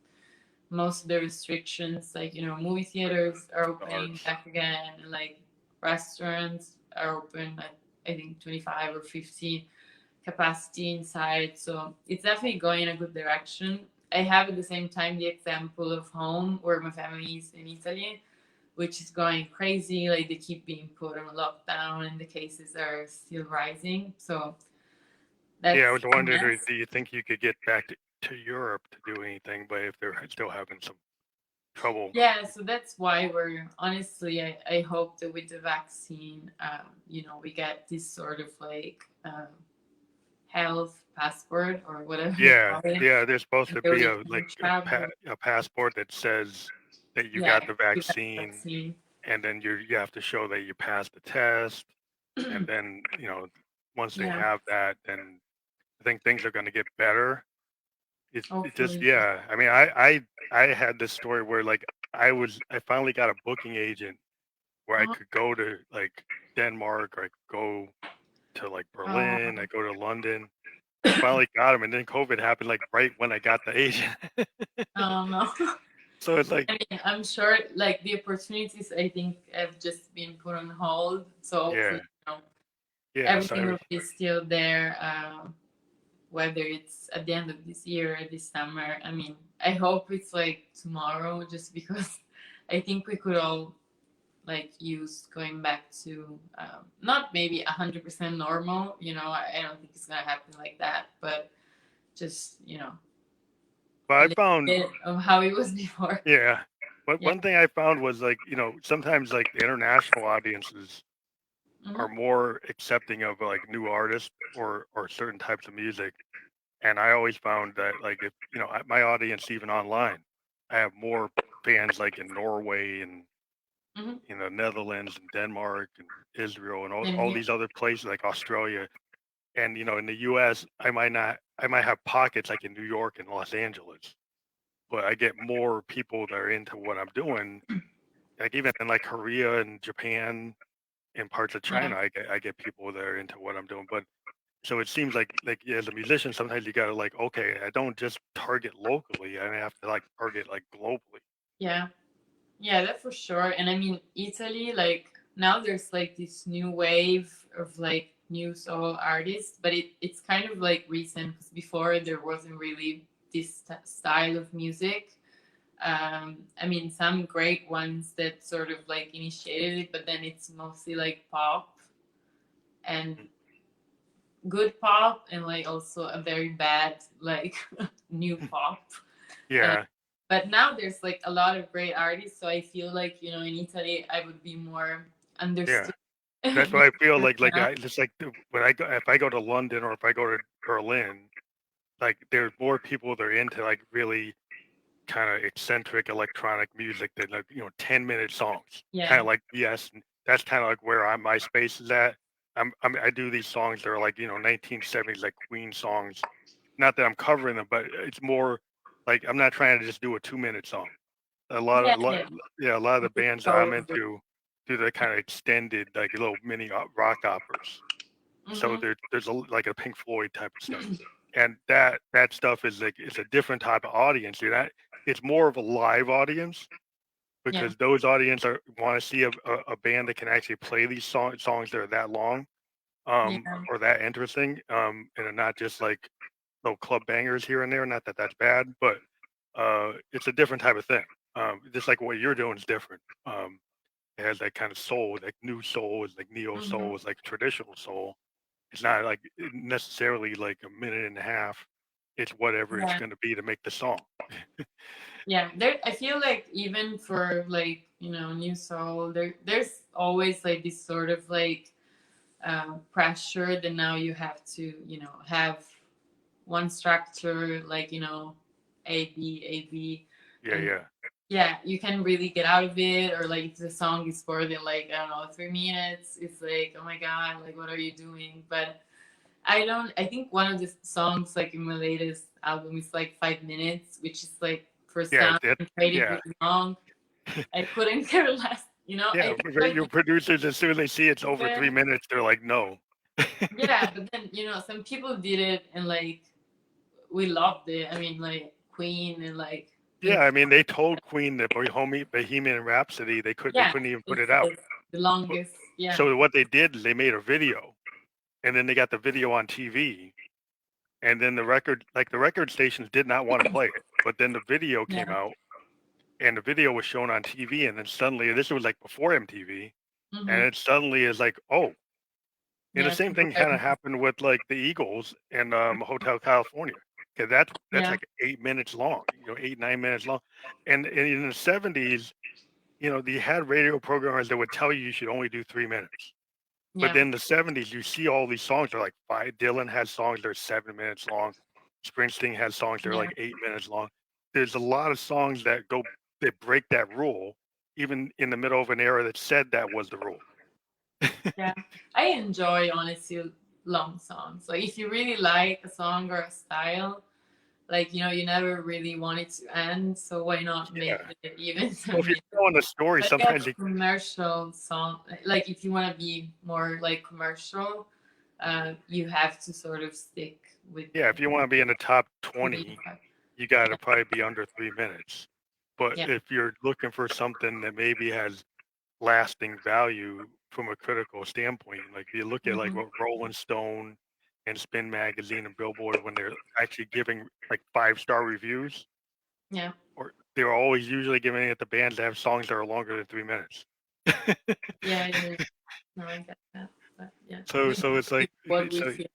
most of the restrictions. Like, movie theaters are the opening arts. back again, and like restaurants are open at I think 25 or 50 capacity inside. So it's definitely going in a good direction. I have at the same time the example of home where my family is in Italy, which is going crazy. Like they keep being put on lockdown and the cases are still rising. So Yeah, I that's was a wondering, mess. do you think you could get back to Europe to do anything, but if they're still having some trouble? Yeah, so that's why I hope that with the vaccine, we get this sort of like health passport or whatever they call it. Yeah, there's supposed And to so be we can travel. a passport that says that you Yeah, got the you got the vaccine, vaccine. and then you have to show that you passed the test, and then once they Yeah, have that, then I think things are going to get better. It just, hopefully. yeah. I mean, I had this story where like I finally got a booking agent where I Uh-huh. could go to like Denmark, or I could go to like Berlin, I Um, go to London. I finally got him, and then COVID happened like right when I got the agent. no. So it's like, I mean, I'm sure like the opportunities I think have just been put on hold. So yeah, hopefully, yeah. So everything will be still there. Whether it's at the end of this year or this summer. I mean, I hope it's like tomorrow, just because I think we could all like use going back to not maybe 100% normal. I don't think it's gonna happen like that, but just but a I little found, bit of how it was before. yeah. But Yeah. one thing I found was like, sometimes like the international audiences Hmm. are more accepting of like new artists or certain types of music. And I always found that like if my audience even online, I have more fans like in Norway and Hmm. Netherlands and Denmark and Israel and And all here. these other places like Australia. And in the US, I might have pockets like in New York and Los Angeles, but I get more people that are into what I'm doing. Like even in like Korea and Japan and parts of Yeah. China, I get people that are into what I'm doing. But so it seems like as a musician, sometimes you gotta like, okay, I don't just target locally. I have to like target like globally. Yeah. Yeah, that for sure. And I mean, Italy, like now there's like this new wave of like new soul artists, but it's kind of like recent because before there wasn't really this style of music. I mean, some great ones that sort of like initiated it, but then it's mostly like pop and good pop, and like also a very bad like new pop. Uh, Yeah, but now there's like a lot of great artists, so I feel like, you know, in Italy I would be more yeah. understood. That's what I feel like Now. I just like when I go if I go to London or if I go to Berlin, like there's more people that are into like really kind of eccentric electronic music than like 10-minute songs. Kind Yeah, of like yes, and that's kind of like where my space is at. I do these songs that are like 1970s like Queen songs. Not that I'm covering them, but it's more like I'm not trying to just do a 2-minute song. yeah, A lot, yeah. yeah, a lot of the It's bands that I'm so into do the kind of extended like little mini rock operas. So hmm there's like a Pink Floyd type of stuff, and that stuff is like it's a different type of audience. It's more of a live audience yeah, because those audience are want to see a band that can actually play these songs that are that long, yeah, or that interesting, and are not just like little club bangers here and there. Not that that's bad, but it's a different type of thing. Just like what you're doing is different. It has that kind of soul, like new soul is like neo hmm soul is like traditional soul. It's not like necessarily like a minute and a half. It's whatever it's yeah, going to be to make the song. yeah. There, I feel like even for like, you know, new soul, there's always like this sort of like pressure that now you have to, you know, have one structure, like, you know, A B, Yeah, and yeah, yeah, you can really get out of it. Or like if the song is for the like, I don't know, 3 minutes, it's like, oh my god, like what are you doing? But I don't. I think one of the songs like in my latest album is like 5 minutes, which is like for yeah. sound That, yeah, incredibly long. I couldn't care less. You know, I yeah. feel like Your producers, as soon as they see it's over even 3 minutes, they're like, no. yeah, but then, you know, some people did it and like we loved it. I mean, like Queen and like Yeah, Pink. I mean, they told Queen that Bohemian Rhapsody they Yeah, couldn't even put it it's out. like the But, longest. Yeah, so what they did is they made a video, and then they got the video on TV, and then the record stations did not want to play it, but then the video came yeah, out, and the video was shown on TV, and then suddenly this was like before MTV, and hmm it suddenly is like, oh, and the yeah, same thing kind of happened with like the Eagles and Hotel California. Okay, that's yeah, like 8 minutes long, 8 9 minutes long, and in the '70s, they had radio programmers that would tell you should only do 3 minutes. But yeah, then the '70s, you see all these songs are like five. Dylan has songs that are 7 minutes long. Springsteen has songs that are yeah. like 8 minutes long. There's a lot of songs that break that rule, even in the middle of an era that said that was the rule. Yeah, I enjoy honestly long songs. Like if you really like a song or a style, like, you know, you never really want it to end, so why not make Yeah. it even Well, 10 if you're minutes? telling a story, But yeah, sometimes commercial song, like if you want to be more like commercial, you have to sort of stick with yeah, if you want to be in the top the 20, you got to yeah, probably be under 3 minutes. But yeah, if you're looking for something that maybe has lasting value from a critical standpoint. Like you look at like hmm what Rolling Stone and Spin Magazine and Billboard when they're actually giving like 5-star reviews, yeah, or they're always usually giving it to bands that have songs that are longer than 3 minutes. yeah, yeah. No, I get that. But yeah, so we so it's like what we so feel.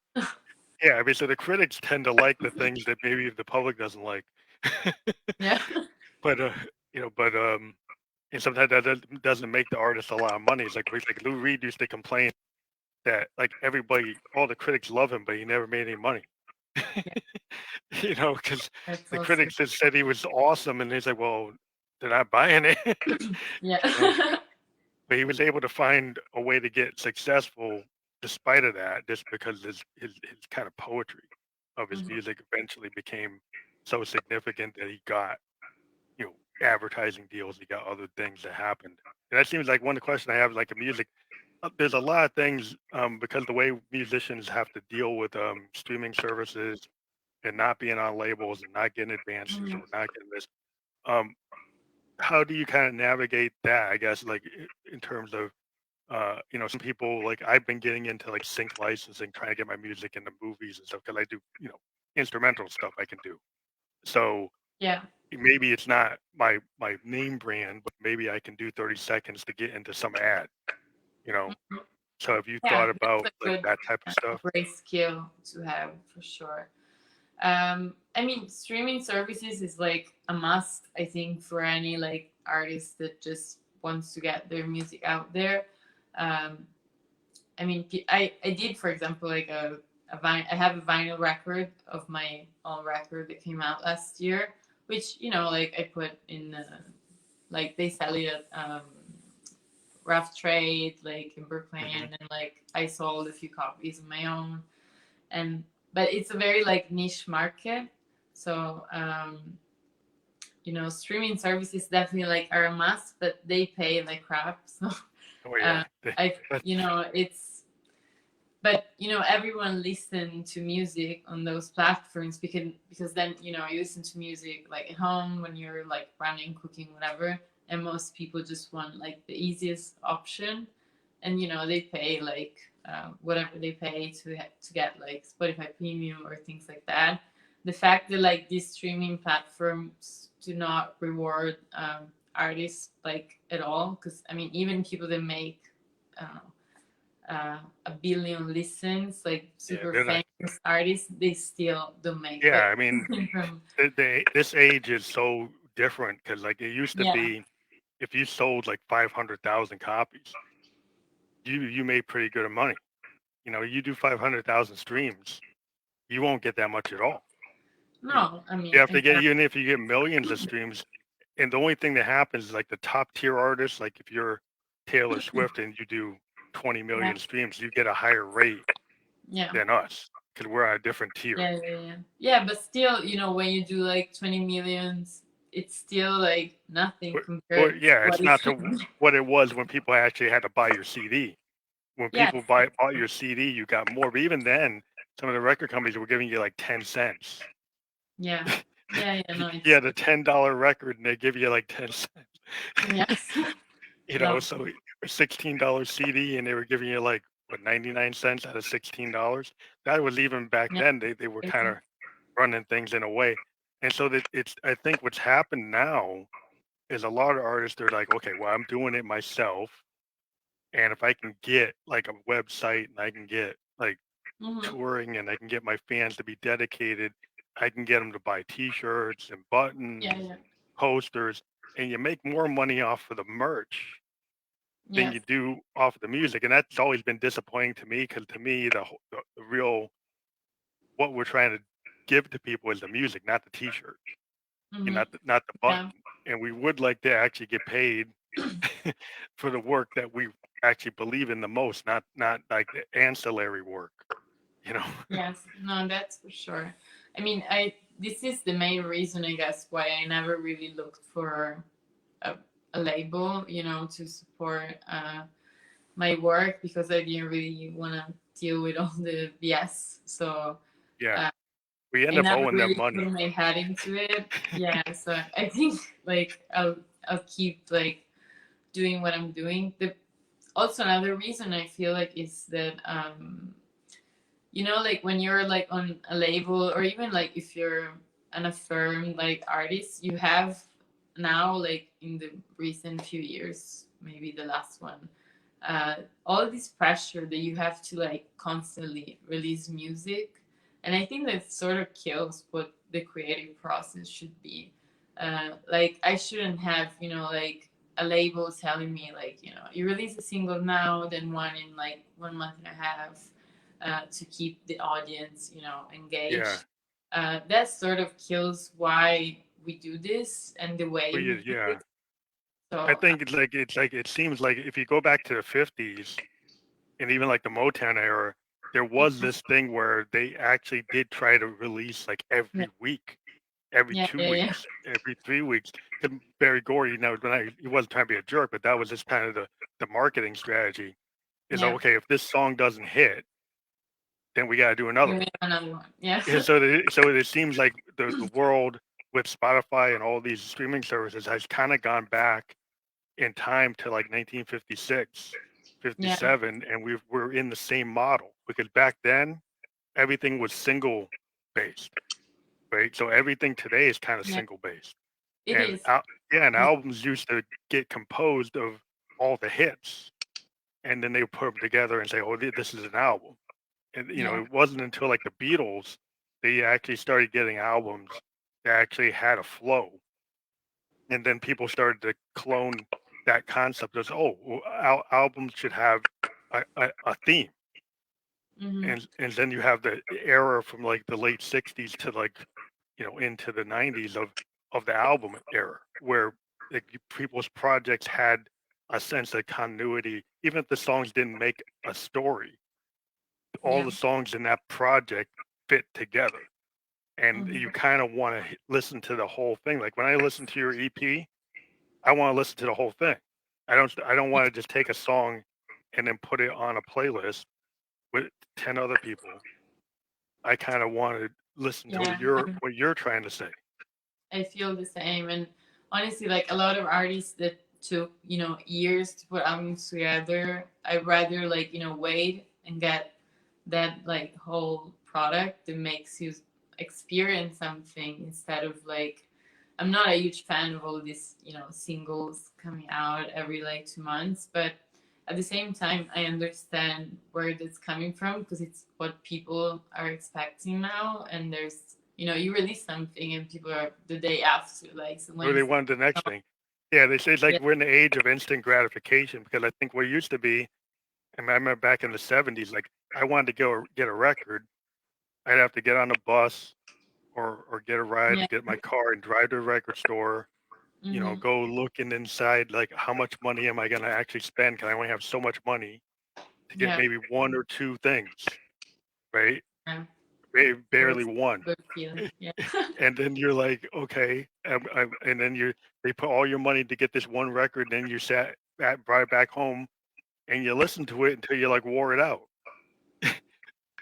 yeah, I mean so the critics tend to like the things that maybe the public doesn't like. Yeah, but but and sometimes that doesn't make the artist a lot of money. It's like Lou Reed used to complain that like everybody, all the critics love him, but he never made any money. yeah, Because that's the also critics just said he was awesome, and he's like, well, they're not buying it. you know, yeah, but he was able to find a way to get successful despite of that, just because his kind of poetry of his Mhm. music eventually became so significant that he got advertising deals, he got other things that happened. And that seems like one of the questions I have, like a music. There's a lot of things because the way musicians have to deal with streaming services and not being on labels and not getting advances Mhm. or not getting this. Um, how do you kind of navigate that? I guess like in terms of some people like I've been getting into like sync licensing, trying to get my music into movies and stuff because I do instrumental stuff I can do. So Yeah. Maybe it's not my name brand, but maybe I can do 30 seconds to get into some ad, you know. Mhm. So have you Yeah, thought that's about a like good, that type of stuff? great skill to have for sure. I mean, streaming services is like a must, I think, for any like artist that just wants to get their music out there. Um, I mean, I did, for example, like I have a vinyl record of my own record that came out last year, which, you know, like I put in, like they sell it at Rough Trade, like in Brooklyn, Hmm. and like I sold a few copies of my own. And but it's a very like niche market, so you know, streaming services definitely like are a must, but they pay like crap. So Oh uh, yeah. I, But you know, it's, but you know, everyone listen to music on those platforms because then, you know, you listen to music like at home when you're like running, cooking, whatever, and most people just want like the easiest option, and you know, they pay like whatever they pay to get like Spotify Premium or things like that. The fact that like these streaming platforms do not reward artists like at all, because I mean, even people that make I don't know, a billion listens, like yeah, super they're not. famous artists, they still don't make Yeah, like I mean, from, this age is so different because like it used to yeah, be, if you sold like 500,000 copies, you made pretty good of money. You know, you do 500,000 streams, you won't get that much at all. You know, no, I you mean, have to get, exactly. even if you get millions of streams, and the only thing that happens is like the top tier artists, like if you're Taylor Swift and you do 20 Yeah, million streams, you get a higher rate yeah, than us because we're on a different tier. yeah, but still, you know, when you do like 20 millions, it's still like nothing Well, compared to yeah, what it's it not should to be. what it was when people actually had to buy your CD. When Yes, people bought your CD, you got more. But even then, some of the record companies were giving you like 10 cents. yeah, yeah, yeah, no, You it's, had a $10 record and they give you like 10 cents. yes, You no, know, so a $16 CD and they were giving you like what 99 cents out of $16. That was even back yeah, then. They were kind of running things in a way. And so that it's I think what's happened now is a lot of artists they're like, okay, well, I'm doing it myself. And if I can get like a website and I can get like mm-hmm. touring and I can get my fans to be dedicated, I can get them to buy t-shirts and buttons Yeah, yeah, and posters, and you make more money off of the merch than yes, you do off of the music. And that's always been disappointing to me because to me, the real, what we're trying to give to people is the music, not the t-shirt, mm-hmm. not the Yeah, button. And we would like to actually get paid for the work that we actually believe in the most, not like the ancillary work, you know. yes, no, that's for sure. I mean, I this is the main reason, I guess, why I never really looked for a, a label, you know, to support my work, because I didn't really want to deal with all the BS. So Yeah, uh, we I end up never owing them really money. put my head into it. Yeah, so I think like I'll keep like doing what I'm doing. The also another reason I feel like is that you know, like when you're like on a label, or even like if you're an affirmed like artist, you have now, like in the recent few years, maybe the last one, all this pressure that you have to like constantly release music, and I think that sort of kills what the creative process should be. Like I shouldn't have, you know, like a label telling me like, you know, you release a single now, then one in like 1 month and a half, to keep the audience, you know, Yeah, engaged. That sort of kills why we do this and the way we do yeah. it. I So think it's like it seems like if you go back to the 50s and even like the Motown era, there was this thing where they actually did try to release like yeah, every week, every yeah, two yeah, yeah, weeks, every 3 weeks. 'Cause Barry Gordy, you know, he wasn't trying to be a jerk, but that was just kind of the marketing strategy. Is yeah. okay if this song doesn't hit, then we got to do another You one. mean another one? Yeah, And so it seems like the world with Spotify and all these streaming services has kind of gone back in time to like 1956, yeah, 57, and we're in the same model because back then everything was single based, right? So everything today is kind of Yeah, single based. it And is. yeah, and Yeah. albums used to get composed of all the hits, and then they would put them together and say, "Oh, this is an album." And Yeah. it wasn't until like the Beatles they actually started getting albums that actually had a flow, and then people started to clone that concept as, "Oh, well, albums should have a theme." Hmm. And then you have the era from like the late '60s to like into the '90s of the album era, where like people's projects had a sense of continuity, even if the songs didn't make a story. All Yeah. the songs in that project fit together, and you Hmm. kind of want to listen to the whole thing. Like when I listen to your EP, I want to listen to the whole thing. I don't want to just take a song and then put it on a playlist with 10 other people. I kind of want to listen to Yeah. what you're trying to say. I feel the same. And honestly, like a lot of artists that took, years to put albums together, I'd rather like, wait and get that like whole product that makes you experience something instead of like, I'm not a huge fan of all these, singles coming out every like 2 months, but at the same time, I understand where that's coming from because it's what people are expecting now. And there's, you release something and people are the day after, like, so Or when they is want the next thing. Yeah, they say it's like yeah, we're in the age of instant gratification because I think what used to be, and I remember back in the '70s, like I wanted to go get a record, I'd have to get on a bus or get a ride yeah, to get my car and drive to a record store, mm-hmm, go looking inside, like how much money am I going to actually spend? Because I only have so much money to get yeah, maybe one or two things, right? yeah. So Barely it's one. a good feeling. Yeah. And then you're like, okay, and then they put all your money to get this one record, then you brought it back home, and you listen to it until you like wore it out,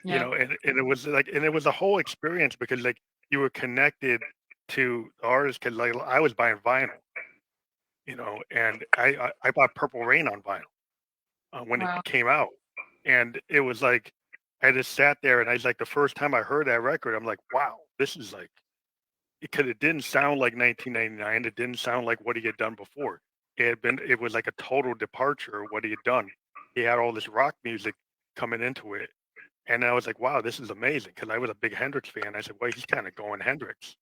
Yeah. and it was like, and it was a whole experience because like you were connected to the artist because like I was buying vinyl, and I bought Purple Rain on vinyl when it Wow. came out, and it was like I just sat there and I was like the first time I heard that record, I'm like, wow, this is like because it didn't sound like 1999. It didn't sound like what he had done before. It was like a total departure of what he had done. He had all this rock music coming into it. And I was like, wow, this is amazing. Cause I was a big Hendrix fan. I said, well, he's kind of going Hendrix.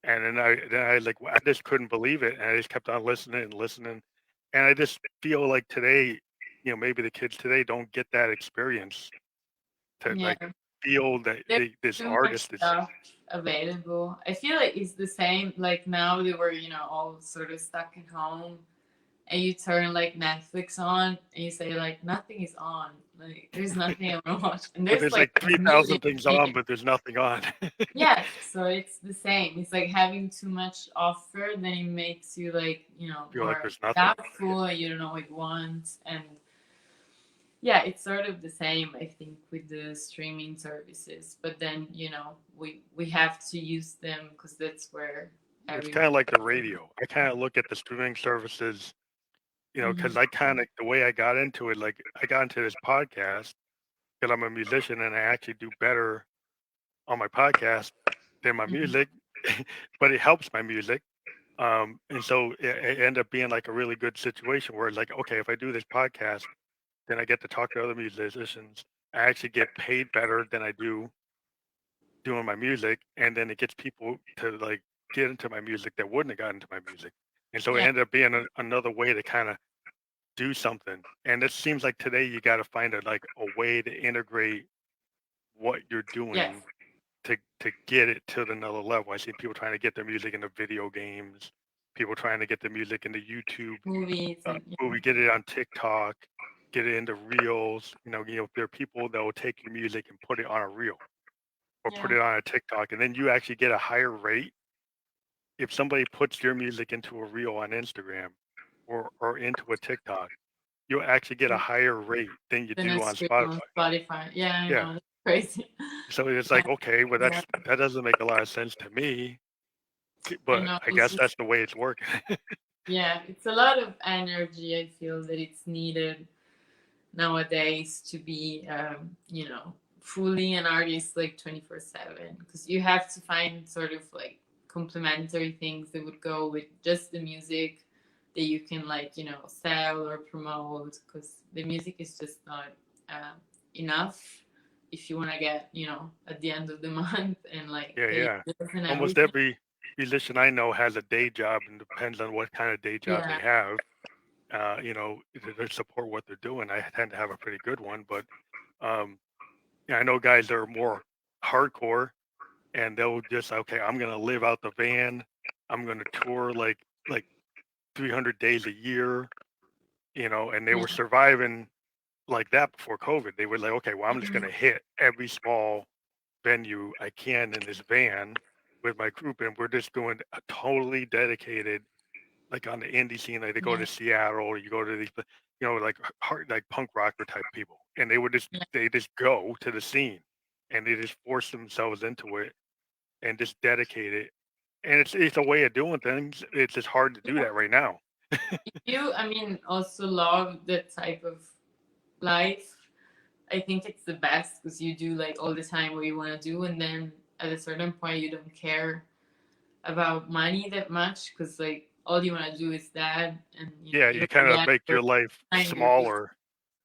And then I like, I just couldn't believe it. And I just kept on listening and listening. And I just feel like today, maybe the kids today don't get that experience to Yeah. like feel that There's this too much artist is, stuff available. I feel like it's the same. Like now they were, all sort of stuck at home, and you turn like Netflix on, and you say like nothing is on. Like there's nothing I want to watch, and but there's there's like like a million 3,000 things on, things. but there's nothing on. Yes, so it's the same. It's like having too much offer, then it makes you like, Feel like more there's nothing. doubtful and you don't know what you want. And yeah, it's sort of the same, I think, with the streaming services. But then, we have to use them because that's where It's everyone. kind of like the radio. I kind of look at the streaming services, Hmm. because I kind of the way I got into it, like I got into this podcast because I'm a musician and I actually do better on my podcast than my Hmm. music, but it helps my music. And so it ended up being like a really good situation where it's like, okay, if I do this podcast, then I get to talk to other musicians. I actually get paid better than I do doing my music, and then it gets people to like get into my music that wouldn't have gotten into my music. And so it Yeah. ended up being another way to kind of do something. And it seems like today you got to find a way to integrate what you're Yes. doing to get it to another level. I see people trying to get their music into video games, people trying to get the music into YouTube, Movies and yeah. movie, get it on TikTok, get it into reels. There are people that will take your music and put it on a reel or put Yeah. it on a TikTok, and then you actually get a higher rate if somebody puts your music into a reel on Instagram or into a TikTok. You'll actually get a higher rate than you Then do it's on stream Spotify. on Spotify. Yeah, I Yeah. know. That's crazy. So it's Yeah. like, okay, well, Yeah. that doesn't make a lot of sense to me, I but know. I guess that's the way it's working. Yeah, it's a lot of energy. I feel that it's needed nowadays to be, fully an artist like 24/7, because you have to find sort of like complementary things that would go with just the music that you can like, you know, sell or promote, because the music is just not enough if you want to get, you know, at the end of the month and like Yeah, pay yeah. bills and Almost everything. every musician I know has a day job, and depends on what kind of day job they Yeah. have. You know, to support what they're doing. I tend to have a pretty good one, but um, yeah, I know guys that are more hardcore, and they'll just, okay, I'm gonna live out the van. I'm gonna tour like 300 days a year, you know, and they Yeah. were surviving like that before COVID. They were like, okay, well, I'm just Mhm. gonna hit every small venue I can in this van with my group, and we're just doing a totally dedicated, like on the indie scene. Like they go Yeah. to Seattle, or you go to these, you know, like hard, like punk rocker type people, and Yeah. they just go to the scene, and they just force themselves into it and just dedicate it. And it's a way of doing things. It's just hard to do Yeah. that right now. If you, I mean, also love that type of life, I think it's the best, because you do like all the time what you want to do, and then at a certain point you don't care about money that much, because like all you want to do is that, and you know Yeah, you you don't kind of forget make your your life time. You're just smaller.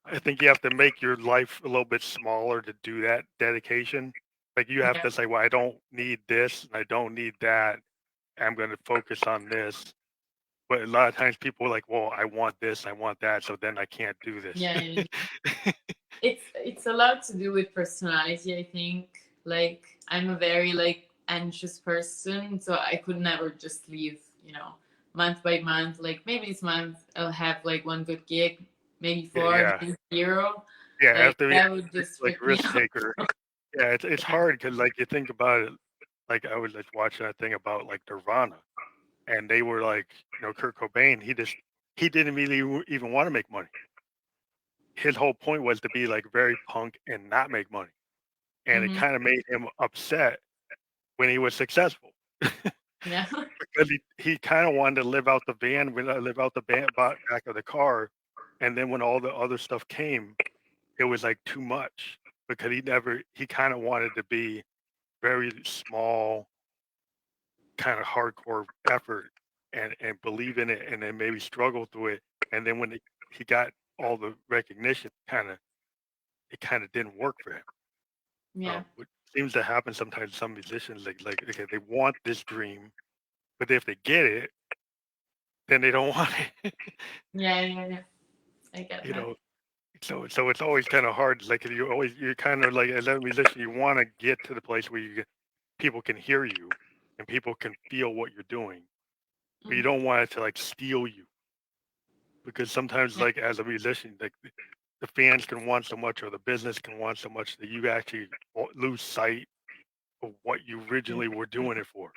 I think you have to make your life a little bit smaller to do that dedication. Like you have yeah, to say, well, I don't need this and I don't need that. I'm going to focus on this. But a lot of times people are like, well, I want this, I want that, so then I can't do this. yeah, yeah, yeah. It's a lot to do with personality, I think. Like I'm a very like anxious person, so I could never just leave, you know, month by month. Like maybe this month I'll have like one good gig, maybe Yeah, four, yeah, maybe zero. yeah. Like After that would just like freak me risk out. taker. Yeah, it's Yeah. hard because like you think about it. Like I was like watching a thing about like Nirvana, and they were like, you know, Kurt Cobain. He didn't really even want to make money. His whole point was to be like very punk and not make money, and it Hmm. kind of made him upset when he was successful. Yeah. Because he kind of wanted to live out the van, live out the back of the car, and then when all the other stuff came, it was like too much, because he kind of wanted to be very small, kind of hardcore effort, and believe in it, and then maybe struggle through it, and then when he got all the recognition, it kind of didn't work for him. Yeah. What seems to happen sometimes, some musicians, like okay, they want this dream, but if they get it, then they don't want it. Yeah. Yeah. Yeah. I get You that. know, so it's always kind of hard. Like you're kind of like, as a musician, you want to get to the place where people can hear you and people can feel what you're doing, but you Mhm. don't want it to like steal you, because sometimes, Yeah. like as a musician, like the fans can want so much, or the business can want so much, that you actually lose sight of what you originally were doing it for,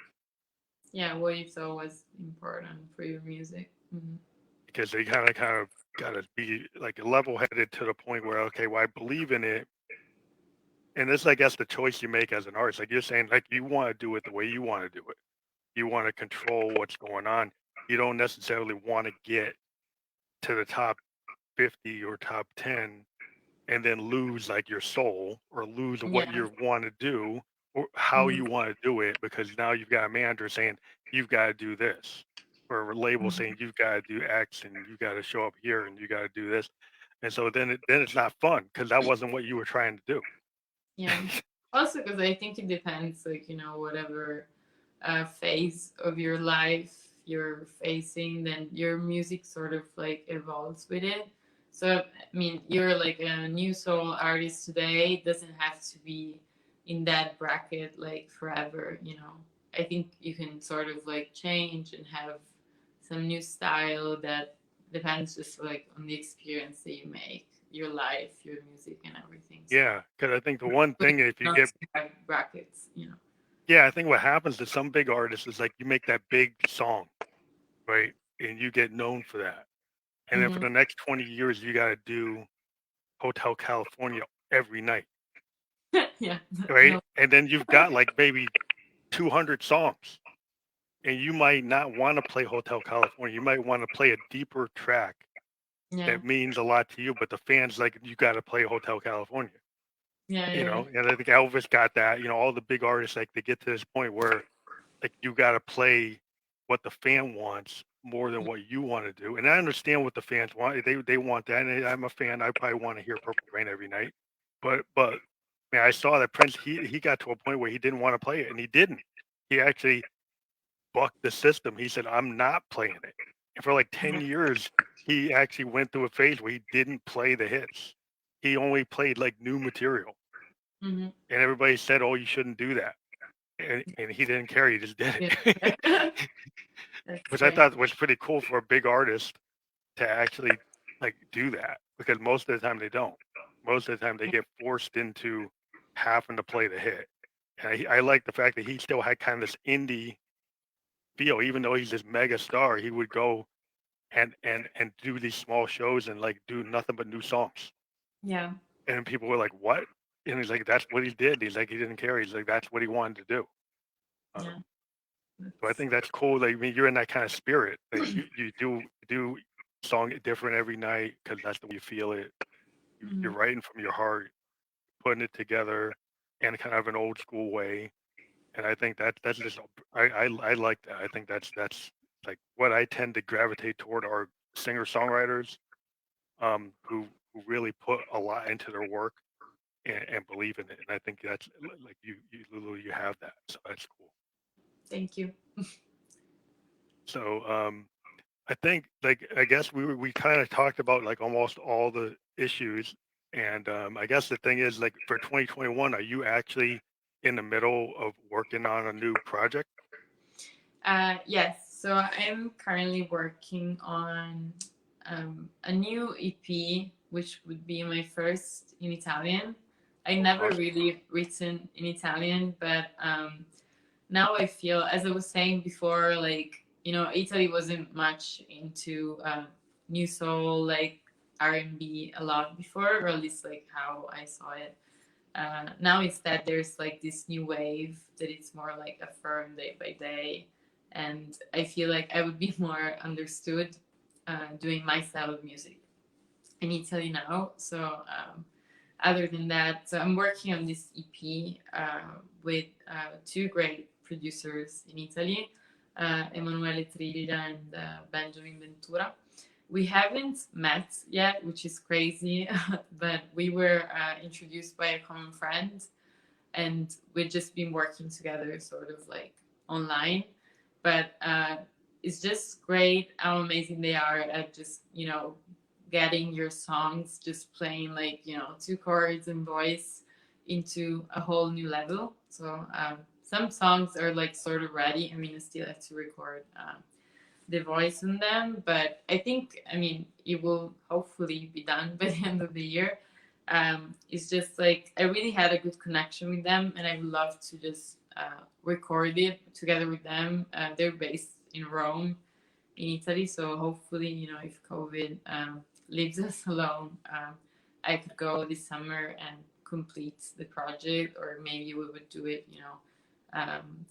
Yeah. What you thought was important for your music. Hmm. because they kind of got to be like level headed to the point where, okay, well, I believe in it. And this, I guess, the choice you make as an artist. Like you're saying, like you want to do it the way you want to do it. You want to control what's going on. You don't necessarily want to get to the top 50 or top 10 and then lose like your soul, or lose what Yeah. you want to do, or how Hmm. you want to do it, because now you've got a manager saying you've got to do this, or a label saying you've got to do X, and you got to show up here, and you got to do this. And so then it's not fun, because that wasn't what you were trying to do. Yeah. Also, because I think it depends, like, you know, whatever phase of your life you're facing, then your music sort of like evolves with it. So, I mean, you're like a new soul artist today, it doesn't have to be in that bracket like forever, you know. I think you can sort of like change and have some new style that depends just like on the experience that you make, your life, your music, and everything. So, Yeah, because I think the one but thing, if you not get, to have brackets, you know. yeah, I think what happens to some big artists is like you make that big song, right? And you get known for that. And then for Hmm. the next 20 years, you got to do Hotel California every night, Yeah, right? no, And then you've got like maybe 200 songs, and you might not want to play Hotel California. You might want to play a deeper track yeah, that means a lot to you, but the fans like, you got to play Hotel California. Yeah, You yeah, know, and I think Elvis got that. You know, all the big artists, like, they get to this point where, like, you got to play what the fan wants more than what you want to do. And I understand what the fans want. They want that. And I'm a fan. I probably want to hear Purple Rain every night. But man, I saw that Prince. He got to a point where he didn't want to play it, and he didn't. He actually bucked the system. He said, "I'm not playing it." And for like 10 years, he actually went through a phase where he didn't play the hits. He only played like new material, mm-hmm. and everybody said, "Oh, you shouldn't do that." And he didn't care. He just did it, Yeah. That's which I great. thought was pretty cool for a big artist to actually like do that, because most of the time they don't. Most of the time they get forced into having to play the hit. And I like the fact that he still had kind of this indie feel, even though he's this mega star. He would go and do these small shows and like do nothing but new songs. Yeah, And people were like, "What?" And he's like, "That's what he did." He's like, he didn't care. He's like, that's what he wanted to do. yeah. So I That's think that's cool. Like, I mean, you're in that kind of spirit that you do song it different every night because that's the way you feel it. You're mhm. writing from your heart, putting it together in kind of an old school way. And I think that's just I like that. I think that's like what I tend to gravitate toward are singer songwriters who really put a lot into their work and believe in it. And I think that's like you Lulu, you have that. So that's cool. Thank you. So I think like I guess we kind of talked about like almost all the issues, and I guess the thing is like for 2021, are you actually in the middle of working on a new project? Yes, so I'm currently working on a new EP, which would be my first in Italian. I Oh, never awesome. really written in Italian, but now I feel, as I was saying before, like, Italy wasn't much into new soul, like R&B a lot before, or at least like how I saw it. Now instead there's like this new wave that it's more like affirmed day by day, and I feel like I would be more understood doing my style of music in Italy now. So other than that, so I'm working on this EP with two great producers in Italy, Emanuele Triglia and Benjamin Ventura. We haven't met yet, which is crazy, but we were introduced by a common friend, and we've just been working together, sort of like online. But it's just great how amazing they are at just getting your songs, just playing like two chords and voice into a whole new level. So some songs are like sort of ready. I mean, I still have to record the voice in them, but I mean it will hopefully be done by the end of the year. It's just like I really had a good connection with them, and I would love to just record it together with them. They're based in Rome, in Italy, so hopefully, if COVID leaves us alone, I could go this summer and complete the project, or maybe we would do it,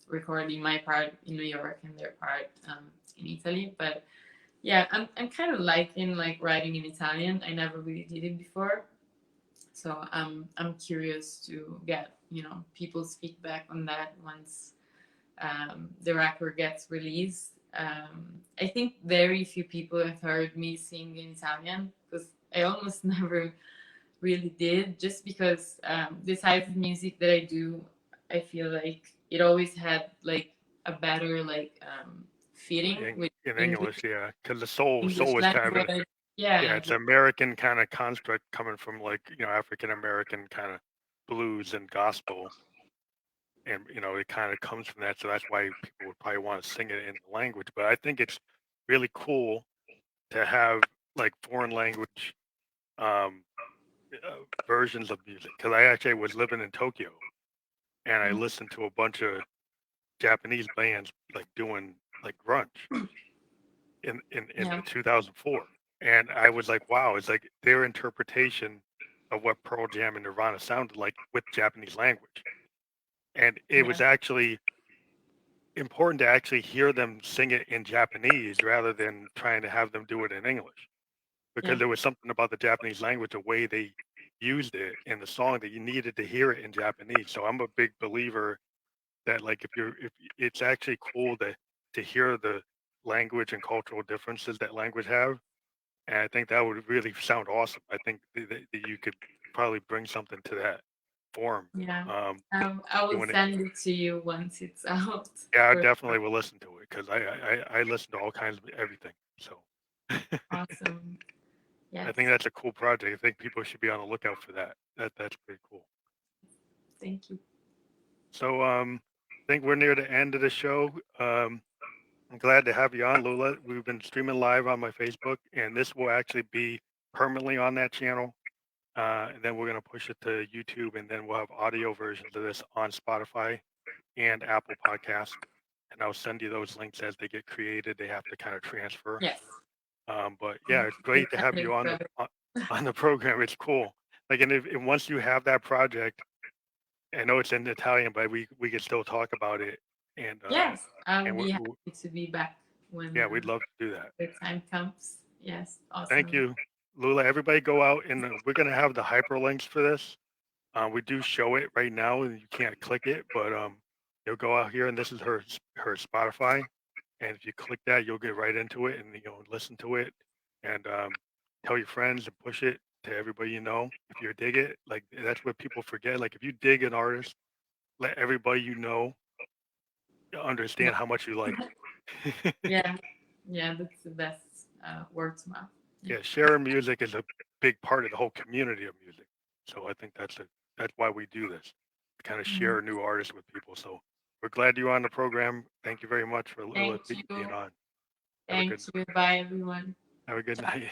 recording my part in New York and their part in Italy. But yeah, I'm kind of liking like writing in Italian. I never really did it before, so I'm curious to get people's feedback on that once the record gets released. I think very few people have heard me sing in Italian because I almost never really did, just because the type of music that I do, I feel like it always had like a better like fitting with In English English, yeah, because the soul is kind of an language. yeah, Yeah, it's an American kind of construct coming from like African American kind of blues and gospel, and it kind of comes from that. So that's why people would probably want to sing it in the language. But I think it's really cool to have like foreign language um, versions of music, because I actually was living in Tokyo and I listened to a bunch of Japanese bands like doing like grunge in yeah, 2004, and I was like, wow, it's like their interpretation of what Pearl Jam and Nirvana sounded like with Japanese language, and it yeah, was actually important to actually hear them sing it in Japanese rather than trying to have them do it in English, because yeah, there was something about the Japanese language, the way they used it in the song that you needed to hear it in Japanese. So I'm a big believer that like if it's actually cool to hear the language and cultural differences that language have. And I think that would really sound awesome. I think that you could probably bring something to that form. Yeah. Um, I will doing it. send it to you once it's out. Yeah, I For definitely will listen to it because I listen to all kinds of everything. So awesome. I Yes. think that's a cool project. I think people should be on the lookout for that. That's pretty cool. Thank you. So I think we're near the end of the show. I'm glad to have you on, Lula. We've been streaming live on my Facebook, and this will actually be permanently on that channel. And then we're going to push it to YouTube, and then we'll have audio versions of this on Spotify and Apple Podcasts. And I'll send you those links as they get created. They have to kind of transfer. Yes. But yeah, it's great to have you on the program. It's cool. Like, and once you have that project, I know it's in Italian, but we can still talk about it. And yes, I'll and be happy to be back when we'd love to do that. the time comes. Yes, awesome. Thank you, Lula. Everybody go out and we're going to have the hyperlinks for this. We do show it right now and you can't click it, but you'll go out here and this is her Spotify. And if you click that, you'll get right into it and listen to it and tell your friends and push it to everybody you know. If you dig it, like that's what people forget. Like if you dig an artist, let everybody you know understand how much you like it. yeah, that's the best word to mouth. Yeah, sharing music is a big part of the whole community of music. So I think that's why we do this, to kind of share new artists with people. So we're glad you're on the program. Thank you very much for being on. Thank you. Bye, everyone. Have a good night.